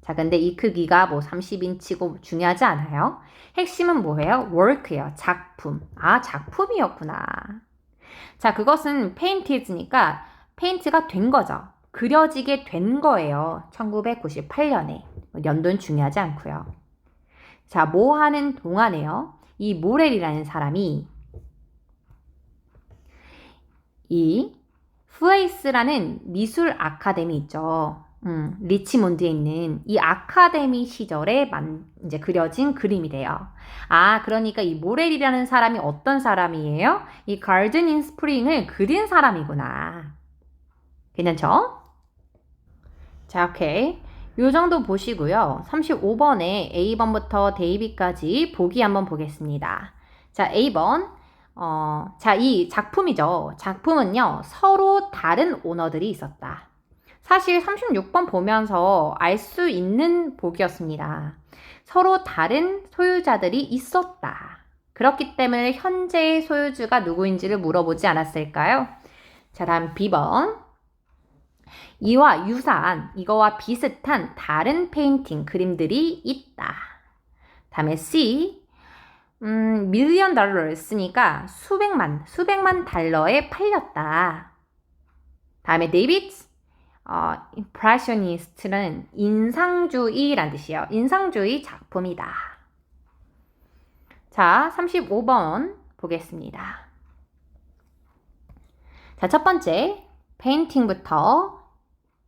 자, 근데 이 크기가 뭐 30인치고 중요하지 않아요. 핵심은 뭐예요? work예요. 작품. 작품이었구나. 자, 그것은 painted니까 페인트가 된 거죠. 그려지게 된 거예요. 1998년에. 연도는 중요하지 않고요. 자, 뭐 하는 동안에요? 이 모렐이라는 사람이 이 플레이스라는 미술 아카데미 있죠. 리치몬드에 있는 이 아카데미 시절에 이제 그려진 그림이래요. 그러니까 이 모렐이라는 사람이 어떤 사람이에요? 이 가든 인 스프링을 그린 사람이구나. 괜찮죠? 자, 오케이. 요 정도 보시고요. 35번에 A번부터 데이비까지 보기 한번 보겠습니다. 자, A번. 자, 이 작품이죠. 작품은요, 서로 다른 오너들이 있었다. 사실 36번 보면서 알 수 있는 보기였습니다. 서로 다른 소유자들이 있었다. 그렇기 때문에 현재의 소유주가 누구인지를 물어보지 않았을까요? 자, 다음 B번. 이와 유사한, 이거와 비슷한 다른 페인팅, 그림들이 있다. 다음에 C, million 달러를 쓰니까 수백만 달러에 팔렸다. 다음에 데이비드, impressionist는 인상주의란 뜻이에요. 인상주의 작품이다. 자, 35번 보겠습니다. 자, 첫 번째, 페인팅부터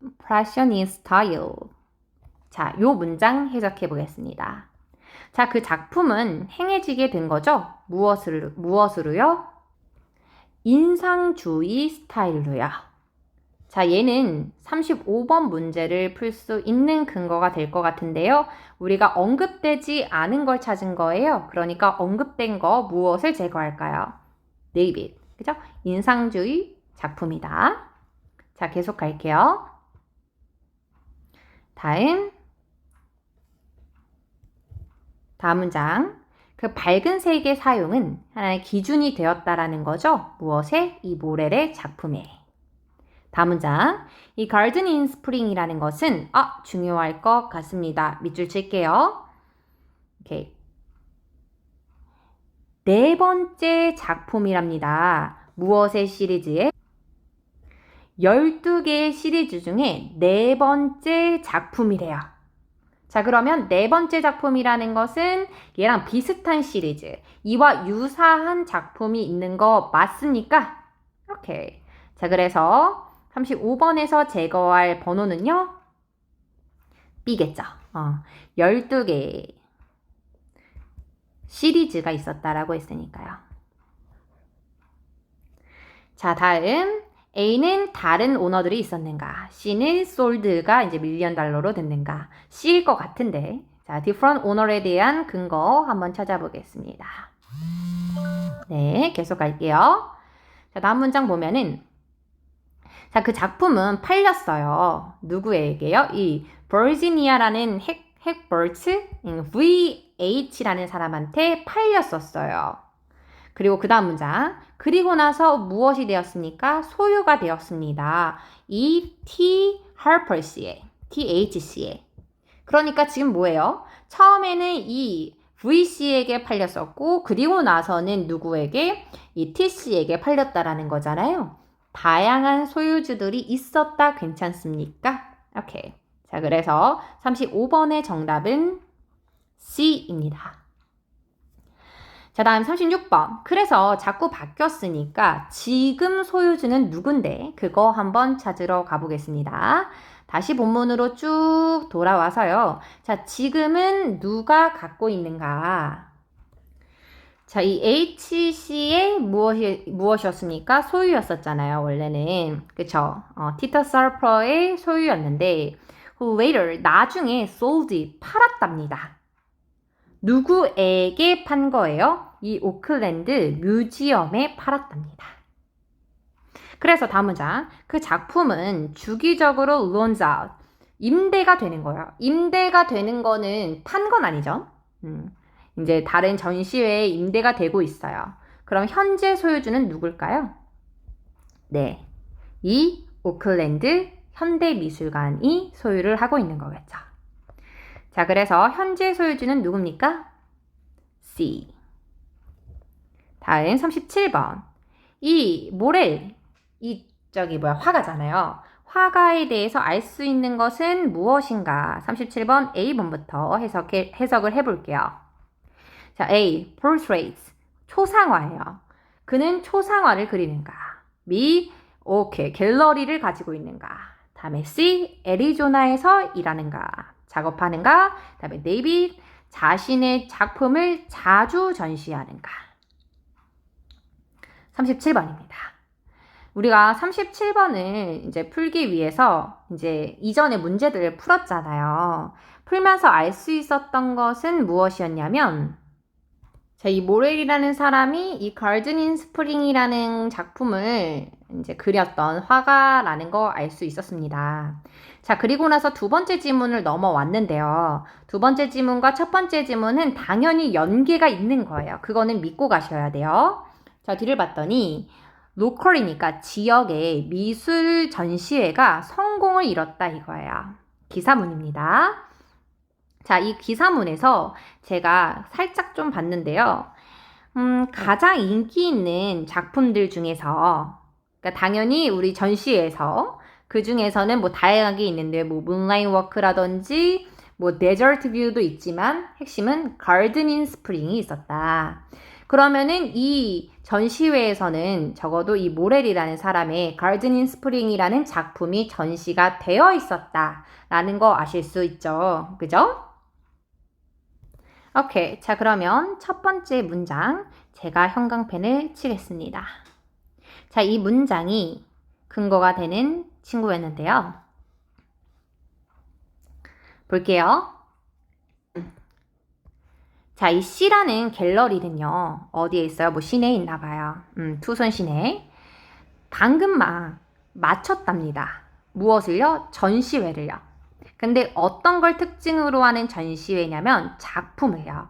impressionist style. 자, 요 문장 해석해 보겠습니다. 자, 그 작품은 행해지게 된 거죠? 무엇으로요? 인상주의 스타일로요. 자, 얘는 35번 문제를 풀 수 있는 근거가 될 것 같은데요. 우리가 언급되지 않은 걸 찾은 거예요. 그러니까 언급된 거 무엇을 제거할까요? 데이비드. 그죠? 인상주의 작품이다. 자, 계속 갈게요. 다음 문장. 그 밝은 색의 사용은 하나의 기준이 되었다라는 거죠. 무엇에? 이 모렐의 작품에. 다음 문장. 이 garden in spring이라는 것은 중요할 것 같습니다. 밑줄 칠게요. 오케이. 네 번째 작품이랍니다. 무엇의 시리즈에? 12개의 시리즈 중에 네 번째 작품이래요. 자, 그러면 네 번째 작품이라는 것은 얘랑 비슷한 시리즈, 이와 유사한 작품이 있는 거 맞습니까? 오케이. 자, 그래서 35번에서 제거할 번호는요? B겠죠. 12개 시리즈가 있었다라고 했으니까요. 자, 다음 A는 다른 오너들이 있었는가? C는 sold가 이제 밀리언 달러로 됐는가? C일 것 같은데. 자, different owner에 대한 근거 한번 찾아보겠습니다. 네, 계속 갈게요. 자, 다음 문장 보면은 자, 그 작품은 팔렸어요. 누구에게요? 이 버지니아라는 핵버츠 VH라는 사람한테 팔렸었어요. 그리고 그 다음 문장. 그리고 나서 무엇이 되었습니까? 소유가 되었습니다. 이 T 하퍼씨에, THC에. 그러니까 지금 뭐예요? 처음에는 이 VC에게 팔렸었고, 그리고 나서는 누구에게? 이 TC에게 팔렸다라는 거잖아요. 다양한 소유주들이 있었다. 괜찮습니까? 오케이. 자, 그래서 35번의 정답은 C입니다. 자, 다음 36번. 그래서 자꾸 바뀌었으니까 지금 소유주는 누군데? 그거 한번 찾으러 가보겠습니다. 다시 본문으로 쭉 돌아와서요. 자, 지금은 누가 갖고 있는가? 자, 이 HC의 무엇이었습니까? 소유였었잖아요, 원래는. 그쵸? 티터 서퍼의 소유였는데, who later, 나중에 sold, 팔았답니다. 누구에게 판 거예요? 이 오클랜드 뮤지엄에 팔았답니다. 그래서 다음 문장. 그 작품은 주기적으로 loans out, 임대가 되는 거예요. 임대가 되는 거는 판 건 아니죠. 이제 다른 전시회에 임대가 되고 있어요. 그럼 현재 소유주는 누굴까요? 네, 이 오클랜드 현대미술관이 소유를 하고 있는 거겠죠. 자, 그래서 현재 소유주는 누굽니까? C. 다음 37번. 이 모렐, 화가잖아요. 화가에 대해서 알 수 있는 것은 무엇인가? 37번 A번부터 해석을 해볼게요. 자, A. portraits. 초상화예요. 그는 초상화를 그리는가? B. 갤러리를 가지고 있는가? 다음에 C. 애리조나에서 일하는가? 작업하는가? 다음에 데이비드. 자신의 작품을 자주 전시하는가? 37번입니다. 우리가 37번을 이제 풀기 위해서 이제 이전의 문제들을 풀었잖아요. 풀면서 알 수 있었던 것은 무엇이었냐면, 자, 이 모렐이라는 사람이 이 garden in spring이라는 작품을 이제 그렸던 화가라는 거 알 수 있었습니다. 자, 그리고 나서 두 번째 지문을 넘어왔는데요. 두 번째 지문과 첫 번째 지문은 당연히 연계가 있는 거예요. 그거는 믿고 가셔야 돼요. 자, 뒤를 봤더니 로컬이니까 지역의 미술 전시회가 성공을 이뤘다 이거예요. 기사문입니다. 자, 이 기사문에서 제가 살짝 좀 봤는데요. 가장 인기 있는 작품들 중에서, 그러니까 당연히 우리 전시회에서 그 중에서는 뭐 다양하게 있는데, 뭐 문라인 워크라든지, 뭐 데저트 뷰도 있지만 핵심은 가든 인 스프링이 있었다. 그러면은 이 전시회에서는 적어도 이 모렐이라는 사람의 가든 인 스프링이라는 작품이 전시가 되어 있었다라는 거 아실 수 있죠. 그죠? 오케이. 자, 그러면 첫 번째 문장 제가 형광펜을 치겠습니다. 자, 이 문장이 근거가 되는 친구였는데요. 볼게요. 자, 이 C라는 갤러리는요. 어디에 있어요? 뭐 시내에 있나 봐요. 투손 시내. 방금 막 마쳤답니다. 무엇을요? 전시회를요. 근데 어떤 걸 특징으로 하는 전시회냐면 작품을요.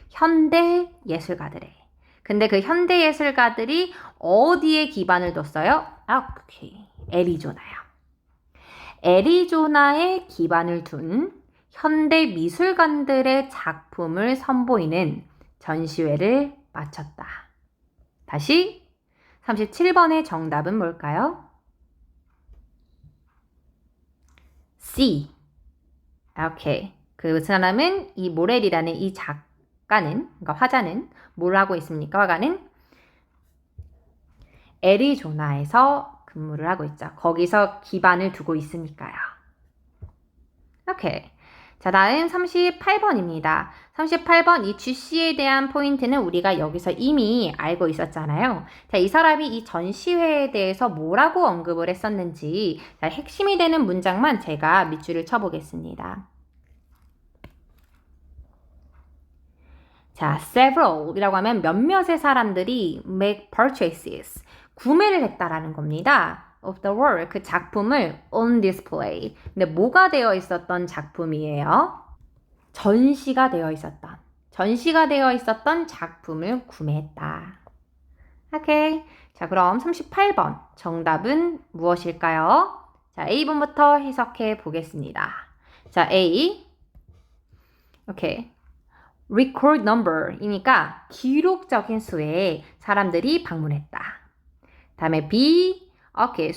현대 예술가들의. 근데 그 현대 예술가들이 어디에 기반을 뒀어요? 오케이. 애리조나요. 애리조나에 기반을 둔 현대 미술관들의 작품을 선보이는 전시회를 마쳤다. 다시 37번의 정답은 뭘까요? C. 오케이. 그 사람은 이 모렐이라는 이 작가는, 그러니까 화자는 뭘 하고 있습니까? 화가는 애리조나에서 근무를 하고 있죠. 거기서 기반을 두고 있으니까요. 오케이. 자, 다음 38번입니다. 38번 이 GC에 대한 포인트는 우리가 여기서 이미 알고 있었잖아요. 자, 이 사람이 이 전시회에 대해서 뭐라고 언급을 했었는지 자, 핵심이 되는 문장만 제가 밑줄을 쳐보겠습니다. 자, several이라고 하면 몇몇의 사람들이 make purchases, 구매를 했다라는 겁니다. of the work, 그 작품을 on display. 근데 뭐가 되어 있었던 작품이에요? 전시가 되어 있었던 작품을 구매했다. 오케이. 자, 그럼 38번 정답은 무엇일까요? 자, A번부터 해석해 보겠습니다. 자, A. 오케이. record number이니까 기록적인 수의 사람들이 방문했다. 다음에 B. 오케이.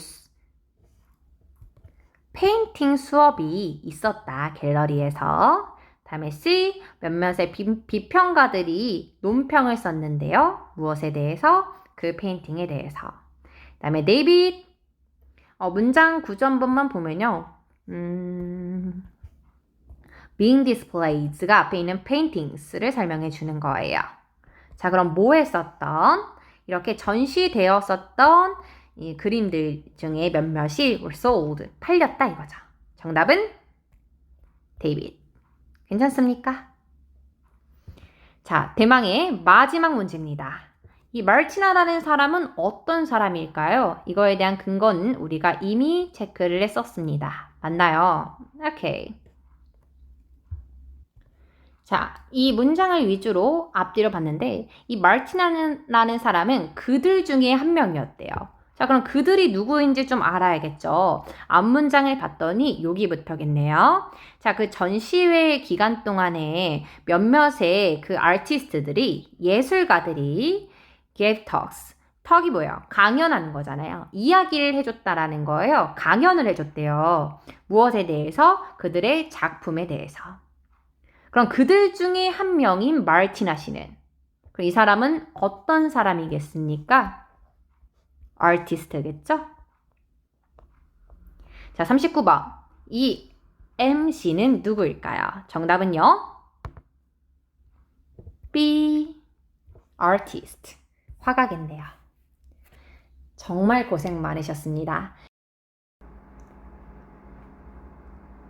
페인팅 수업이 있었다. 갤러리에서. 다음에 C. 몇몇의 비평가들이 논평을 썼는데요. 무엇에 대해서? 그 페인팅에 대해서. 다음에 데이빗. 문장 구조 한 번만 보면요. being displayeds가 앞에 있는 paintings를 설명해 주는 거예요. 자, 그럼 뭐 했었던? 이렇게 전시되었었던 이 그림들 중에 몇몇이 were sold, 팔렸다 이거죠. 정답은 데이빗. 괜찮습니까? 자, 대망의 마지막 문제입니다. 이 마르티나라는 사람은 어떤 사람일까요? 이거에 대한 근거는 우리가 이미 체크를 했었습니다. 맞나요? 오케이. 자, 이 문장을 위주로 앞뒤로 봤는데 이 마르티나라는 사람은 그들 중에 한 명이었대요. 자, 그럼 그들이 누구인지 좀 알아야겠죠. 앞문장을 봤더니 여기부터겠네요. 자, 그 전시회 기간 동안에 몇몇의 그 아티스트들이, 예술가들이 gave talks. 턱이 뭐예요? 강연하는 거잖아요. 이야기를 해줬다라는 거예요. 강연을 해줬대요. 무엇에 대해서? 그들의 작품에 대해서. 그럼 그들 중에 한 명인 마르티나 씨는, 그럼 이 사람은 어떤 사람이겠습니까? 아티스트겠죠? 자, 39번. 이 MC는 누구일까요? 정답은요? B. artist. 화가겠네요. 정말 고생 많으셨습니다.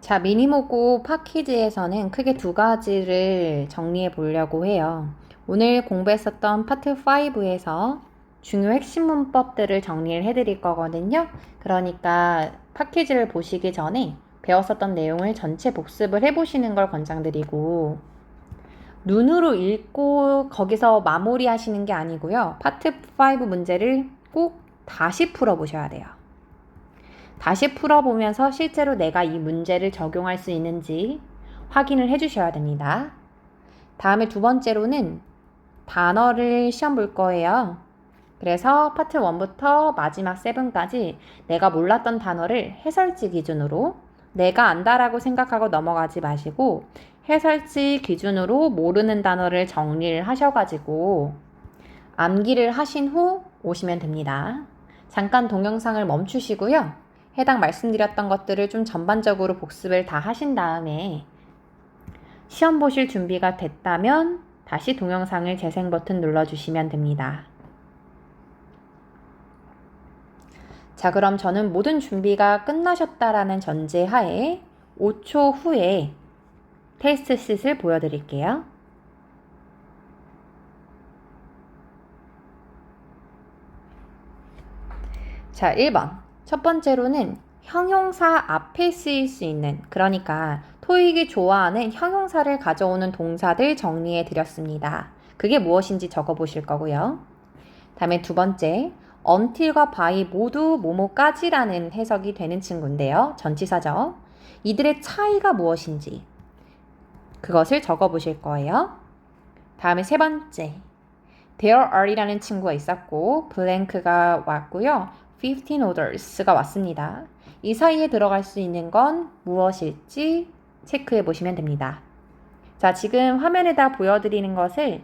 자, 미니모고 파키즈에서는 크게 두 가지를 정리해 보려고 해요. 오늘 공부했었던 파트 5에서 중요 핵심 문법들을 정리를 해드릴 거거든요. 그러니까 파키즈를 보시기 전에 배웠었던 내용을 전체 복습을 해보시는 걸 권장드리고, 눈으로 읽고 거기서 마무리 하시는 게 아니고요. 파트 5 문제를 꼭 다시 풀어보셔야 돼요. 다시 풀어보면서 실제로 내가 이 문제를 적용할 수 있는지 확인을 해주셔야 됩니다. 다음에 두 번째로는 단어를 시험 볼 거예요. 그래서 파트 1부터 마지막 7까지 내가 몰랐던 단어를 해설지 기준으로 내가 안다라고 생각하고 넘어가지 마시고 해설지 기준으로 모르는 단어를 정리를 하셔가지고 암기를 하신 후 오시면 됩니다. 잠깐 동영상을 멈추시고요. 해당 말씀드렸던 것들을 좀 전반적으로 복습을 다 하신 다음에 시험 보실 준비가 됐다면 다시 동영상을 재생 버튼 눌러주시면 됩니다. 자, 그럼 저는 모든 준비가 끝나셨다라는 전제하에 5초 후에 테스트 싯을 보여드릴게요. 자, 1번. 첫 번째로는 형용사 앞에 쓰일 수 있는, 그러니까 토익이 좋아하는 형용사를 가져오는 동사들 정리해 드렸습니다. 그게 무엇인지 적어 보실 거고요. 다음에 두 번째, until과 by 모두 뭐뭐까지라는 해석이 되는 친구인데요. 전치사죠. 이들의 차이가 무엇인지 그것을 적어 보실 거예요. 다음에 세 번째, there are이라는 친구가 있었고 blank가 왔고요. 15 orders가 왔습니다. 이 사이에 들어갈 수 있는 건 무엇일지 체크해 보시면 됩니다. 자, 지금 화면에다 보여드리는 것을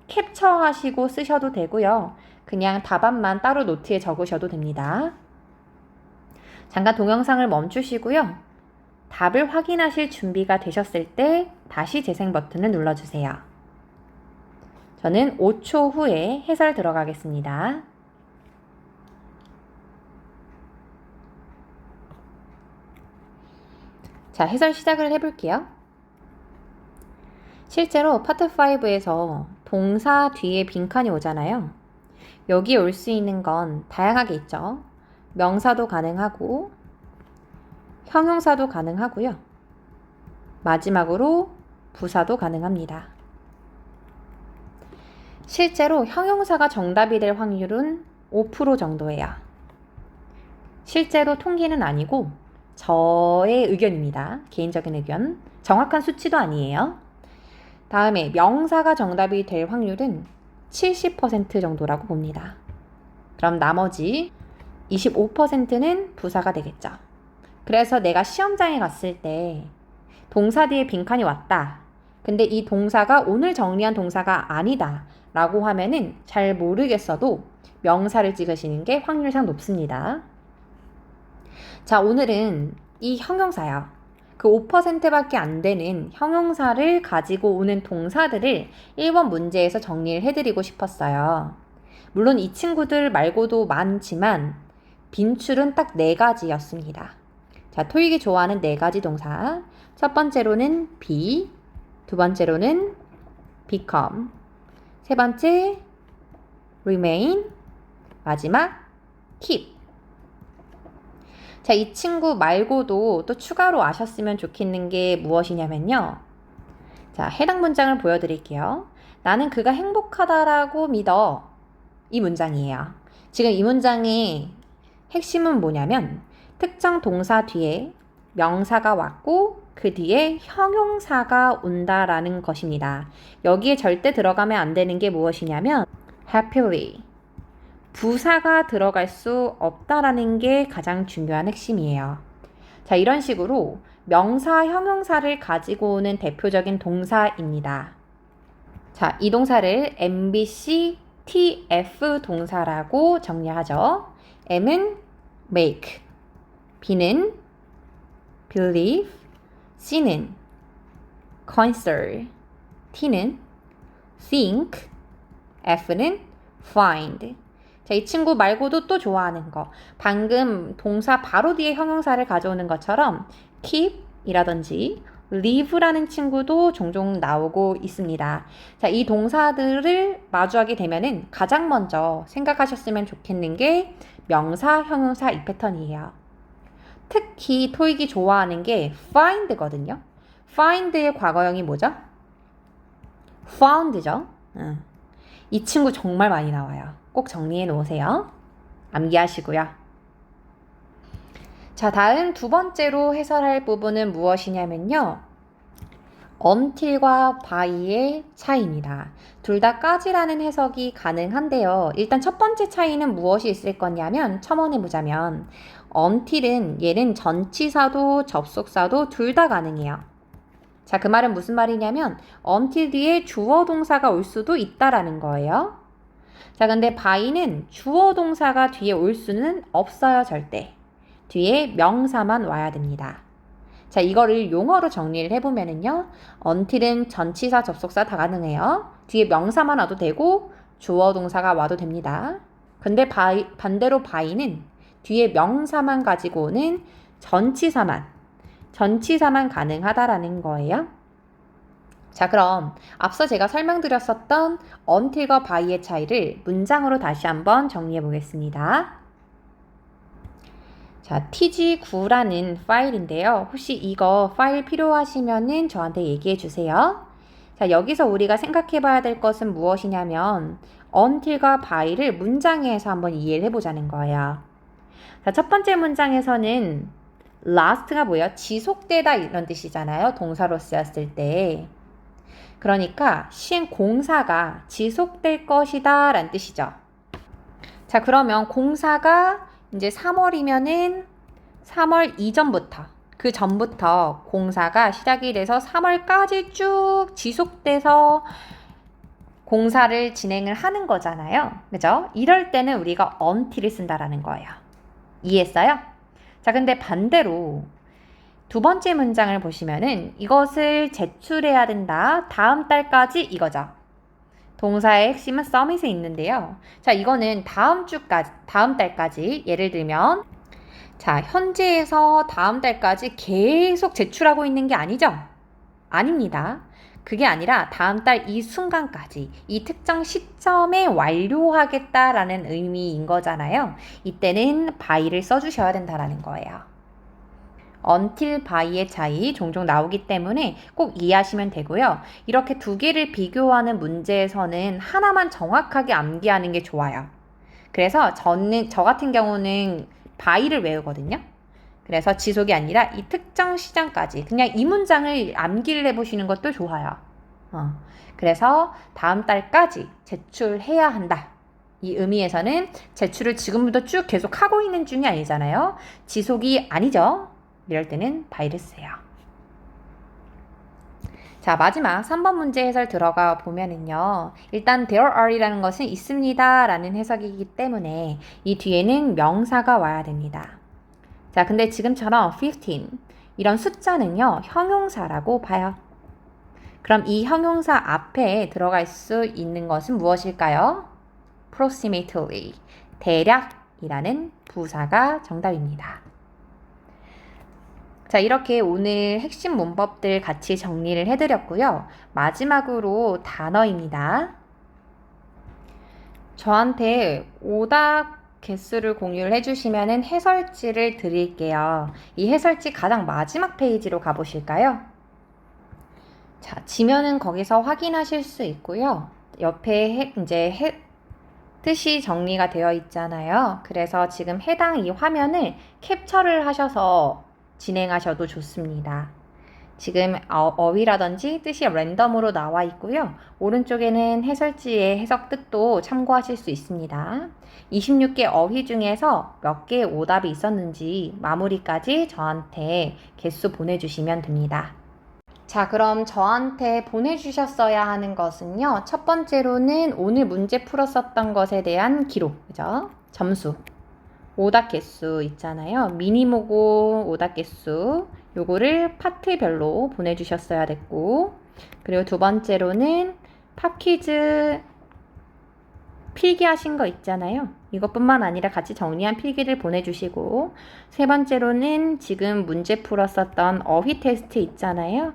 캡처하시고 쓰셔도 되고요. 그냥 답안만 따로 노트에 적으셔도 됩니다. 잠깐 동영상을 멈추시고요. 답을 확인하실 준비가 되셨을 때 다시 재생 버튼을 눌러주세요. 저는 5초 후에 해설 들어가겠습니다. 자, 해설 시작을 해볼게요. 실제로 파트 5에서 동사 뒤에 빈칸이 오잖아요. 여기에 올 수 있는 건 다양하게 있죠. 명사도 가능하고 형용사도 가능하고요. 마지막으로 부사도 가능합니다. 실제로 형용사가 정답이 될 확률은 5% 정도예요. 실제로 통계는 아니고 저의 의견입니다. 개인적인 의견. 정확한 수치도 아니에요. 다음에 명사가 정답이 될 확률은 70% 정도라고 봅니다. 그럼 나머지 25%는 부사가 되겠죠. 그래서 내가 시험장에 갔을 때 동사 뒤에 빈칸이 왔다. 근데 이 동사가 오늘 정리한 동사가 아니다 라고 하면은 잘 모르겠어도 명사를 찍으시는 게 확률상 높습니다. 자, 오늘은 이 형용사요. 그 5%밖에 안 되는 형용사를 가지고 오는 동사들을 1번 문제에서 정리를 해드리고 싶었어요. 물론 이 친구들 말고도 많지만 빈출은 딱 4가지였습니다. 자, 토익이 좋아하는 4가지 동사. 첫 번째로는 be, 두 번째로는 become, 세 번째 remain, 마지막 keep. 자, 이 친구 말고도 또 추가로 아셨으면 좋겠는 게 무엇이냐면요. 자, 해당 문장을 보여드릴게요. 나는 그가 행복하다라고 믿어. 이 문장이에요. 지금 이 문장의 핵심은 뭐냐면 특정 동사 뒤에 명사가 왔고 그 뒤에 형용사가 온다라는 것입니다. 여기에 절대 들어가면 안 되는 게 무엇이냐면 happily. 부사가 들어갈 수 없다라는 게 가장 중요한 핵심이에요. 자, 이런 식으로 명사, 형용사를 가지고 오는 대표적인 동사입니다. 자, 이 동사를 MBC, TF 동사라고 정리하죠. M은 make, B는 believe, C는 consider, T는 think, F는 find. 자, 이 친구 말고도 또 좋아하는 거. 방금 동사 바로 뒤에 형용사를 가져오는 것처럼 keep 이라든지 live라는 친구도 종종 나오고 있습니다. 자, 이 동사들을 마주하게 되면은 가장 먼저 생각하셨으면 좋겠는 게 명사, 형용사 이 패턴이에요. 특히 토익이 좋아하는 게 find거든요. find의 과거형이 뭐죠? found죠. 이 친구 정말 많이 나와요. 꼭 정리해 놓으세요. 암기하시고요. 자, 다음 두 번째로 해설할 부분은 무엇이냐면요. until과 by의 차이입니다. 둘 다 까지라는 해석이 가능한데요. 일단 첫 번째 차이는 무엇이 있을 거냐면 첨언해보자면 until은 얘는 전치사도 접속사도 둘 다 가능해요. 자, 그 말은 무슨 말이냐면 until 뒤에 주어 동사가 올 수도 있다라는 거예요. 자, 근데 by는 주어 동사가 뒤에 올 수는 없어요, 절대. 뒤에 명사만 와야 됩니다. 자, 이거를 용어로 정리를 해보면은요. until은 전치사, 접속사 다 가능해요. 뒤에 명사만 와도 되고 주어 동사가 와도 됩니다. 근데 반대로 by는 뒤에 명사만 가지고 오는 전치사만 가능하다라는 거예요. 자, 그럼 앞서 제가 설명드렸었던 until과 by의 차이를 문장으로 다시 한번 정리해 보겠습니다. 자, tg9라는 파일인데요. 혹시 이거 파일 필요하시면은 저한테 얘기해 주세요. 자, 여기서 우리가 생각해 봐야 될 것은 무엇이냐면 until과 by를 문장에서 한번 이해를 해보자는 거예요. 자, 첫 번째 문장에서는 last가 뭐예요? 지속되다 이런 뜻이잖아요. 동사로 쓰였을 때. 그러니까 시행 공사가 지속될 것이다 라는 뜻이죠. 자, 그러면 공사가 이제 3월이면은 3월 이전부터 그 전부터 공사가 시작이 돼서 3월까지 쭉 지속돼서 공사를 진행을 하는 거잖아요. 그죠? 이럴 때는 우리가 until을 쓴다라는 거예요. 이해했어요? 자, 근데 반대로 두 번째 문장을 보시면은 이것을 제출해야 된다. 다음 달까지 이거죠. 동사의 핵심은 summit에 있는데요. 자, 이거는 다음 달까지 예를 들면 자, 현재에서 다음 달까지 계속 제출하고 있는 게 아니죠? 아닙니다. 그게 아니라 다음 달 이 순간까지 이 특정 시점에 완료하겠다라는 의미인 거잖아요. 이때는 by를 써주셔야 된다라는 거예요. until by의 차이 종종 나오기 때문에 꼭 이해하시면 되고요. 이렇게 두 개를 비교하는 문제에서는 하나만 정확하게 암기하는 게 좋아요. 그래서 저 같은 경우는 by를 외우거든요. 그래서 지속이 아니라 이 특정 시장까지 그냥 이 문장을 암기를 해보시는 것도 좋아요. 그래서 다음 달까지 제출해야 한다. 이 의미에서는 제출을 지금부터 쭉 계속 하고 있는 중이 아니잖아요. 지속이 아니죠. 이럴 때는 by를 쓰세요. 자, 마지막 3번 문제 해설 들어가 보면은요. 일단 there are이라는 것은 있습니다 라는 해석이기 때문에 이 뒤에는 명사가 와야 됩니다. 자, 근데 지금처럼 15 이런 숫자는요. 형용사라고 봐요. 그럼 이 형용사 앞에 들어갈 수 있는 것은 무엇일까요? approximately 대략이라는 부사가 정답입니다. 자, 이렇게 오늘 핵심 문법들 같이 정리를 해드렸고요. 마지막으로 단어입니다. 저한테 오답 개수를 공유를 해주시면 해설지를 드릴게요. 이 해설지 가장 마지막 페이지로 가보실까요? 자, 지면은 거기서 확인하실 수 있고요. 옆에 뜻이 정리가 되어 있잖아요. 그래서 지금 해당 이 화면을 캡처를 하셔서 진행하셔도 좋습니다. 지금 어휘라든지 뜻이 랜덤으로 나와 있고요. 오른쪽에는 해설지의 해석 뜻도 참고하실 수 있습니다. 26개 어휘 중에서 몇 개의 오답이 있었는지 마무리까지 저한테 개수 보내주시면 됩니다. 자, 그럼 저한테 보내주셨어야 하는 것은요. 첫 번째로는 오늘 문제 풀었었던 것에 대한 기록, 그죠? 점수. 오답 개수 있잖아요. 미니모고 오답 개수 요거를 파트별로 보내주셨어야 됐고, 그리고 두 번째로는 팝퀴즈 필기하신 거 있잖아요. 이것뿐만 아니라 같이 정리한 필기를 보내주시고, 세 번째로는 지금 문제 풀었었던 어휘 테스트 있잖아요.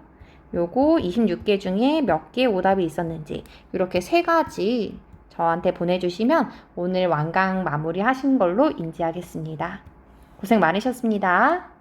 요거 26개 중에 몇 개 오답이 있었는지 이렇게 세 가지 저한테 보내주시면 오늘 완강 마무리 하신 걸로 인지하겠습니다. 고생 많으셨습니다.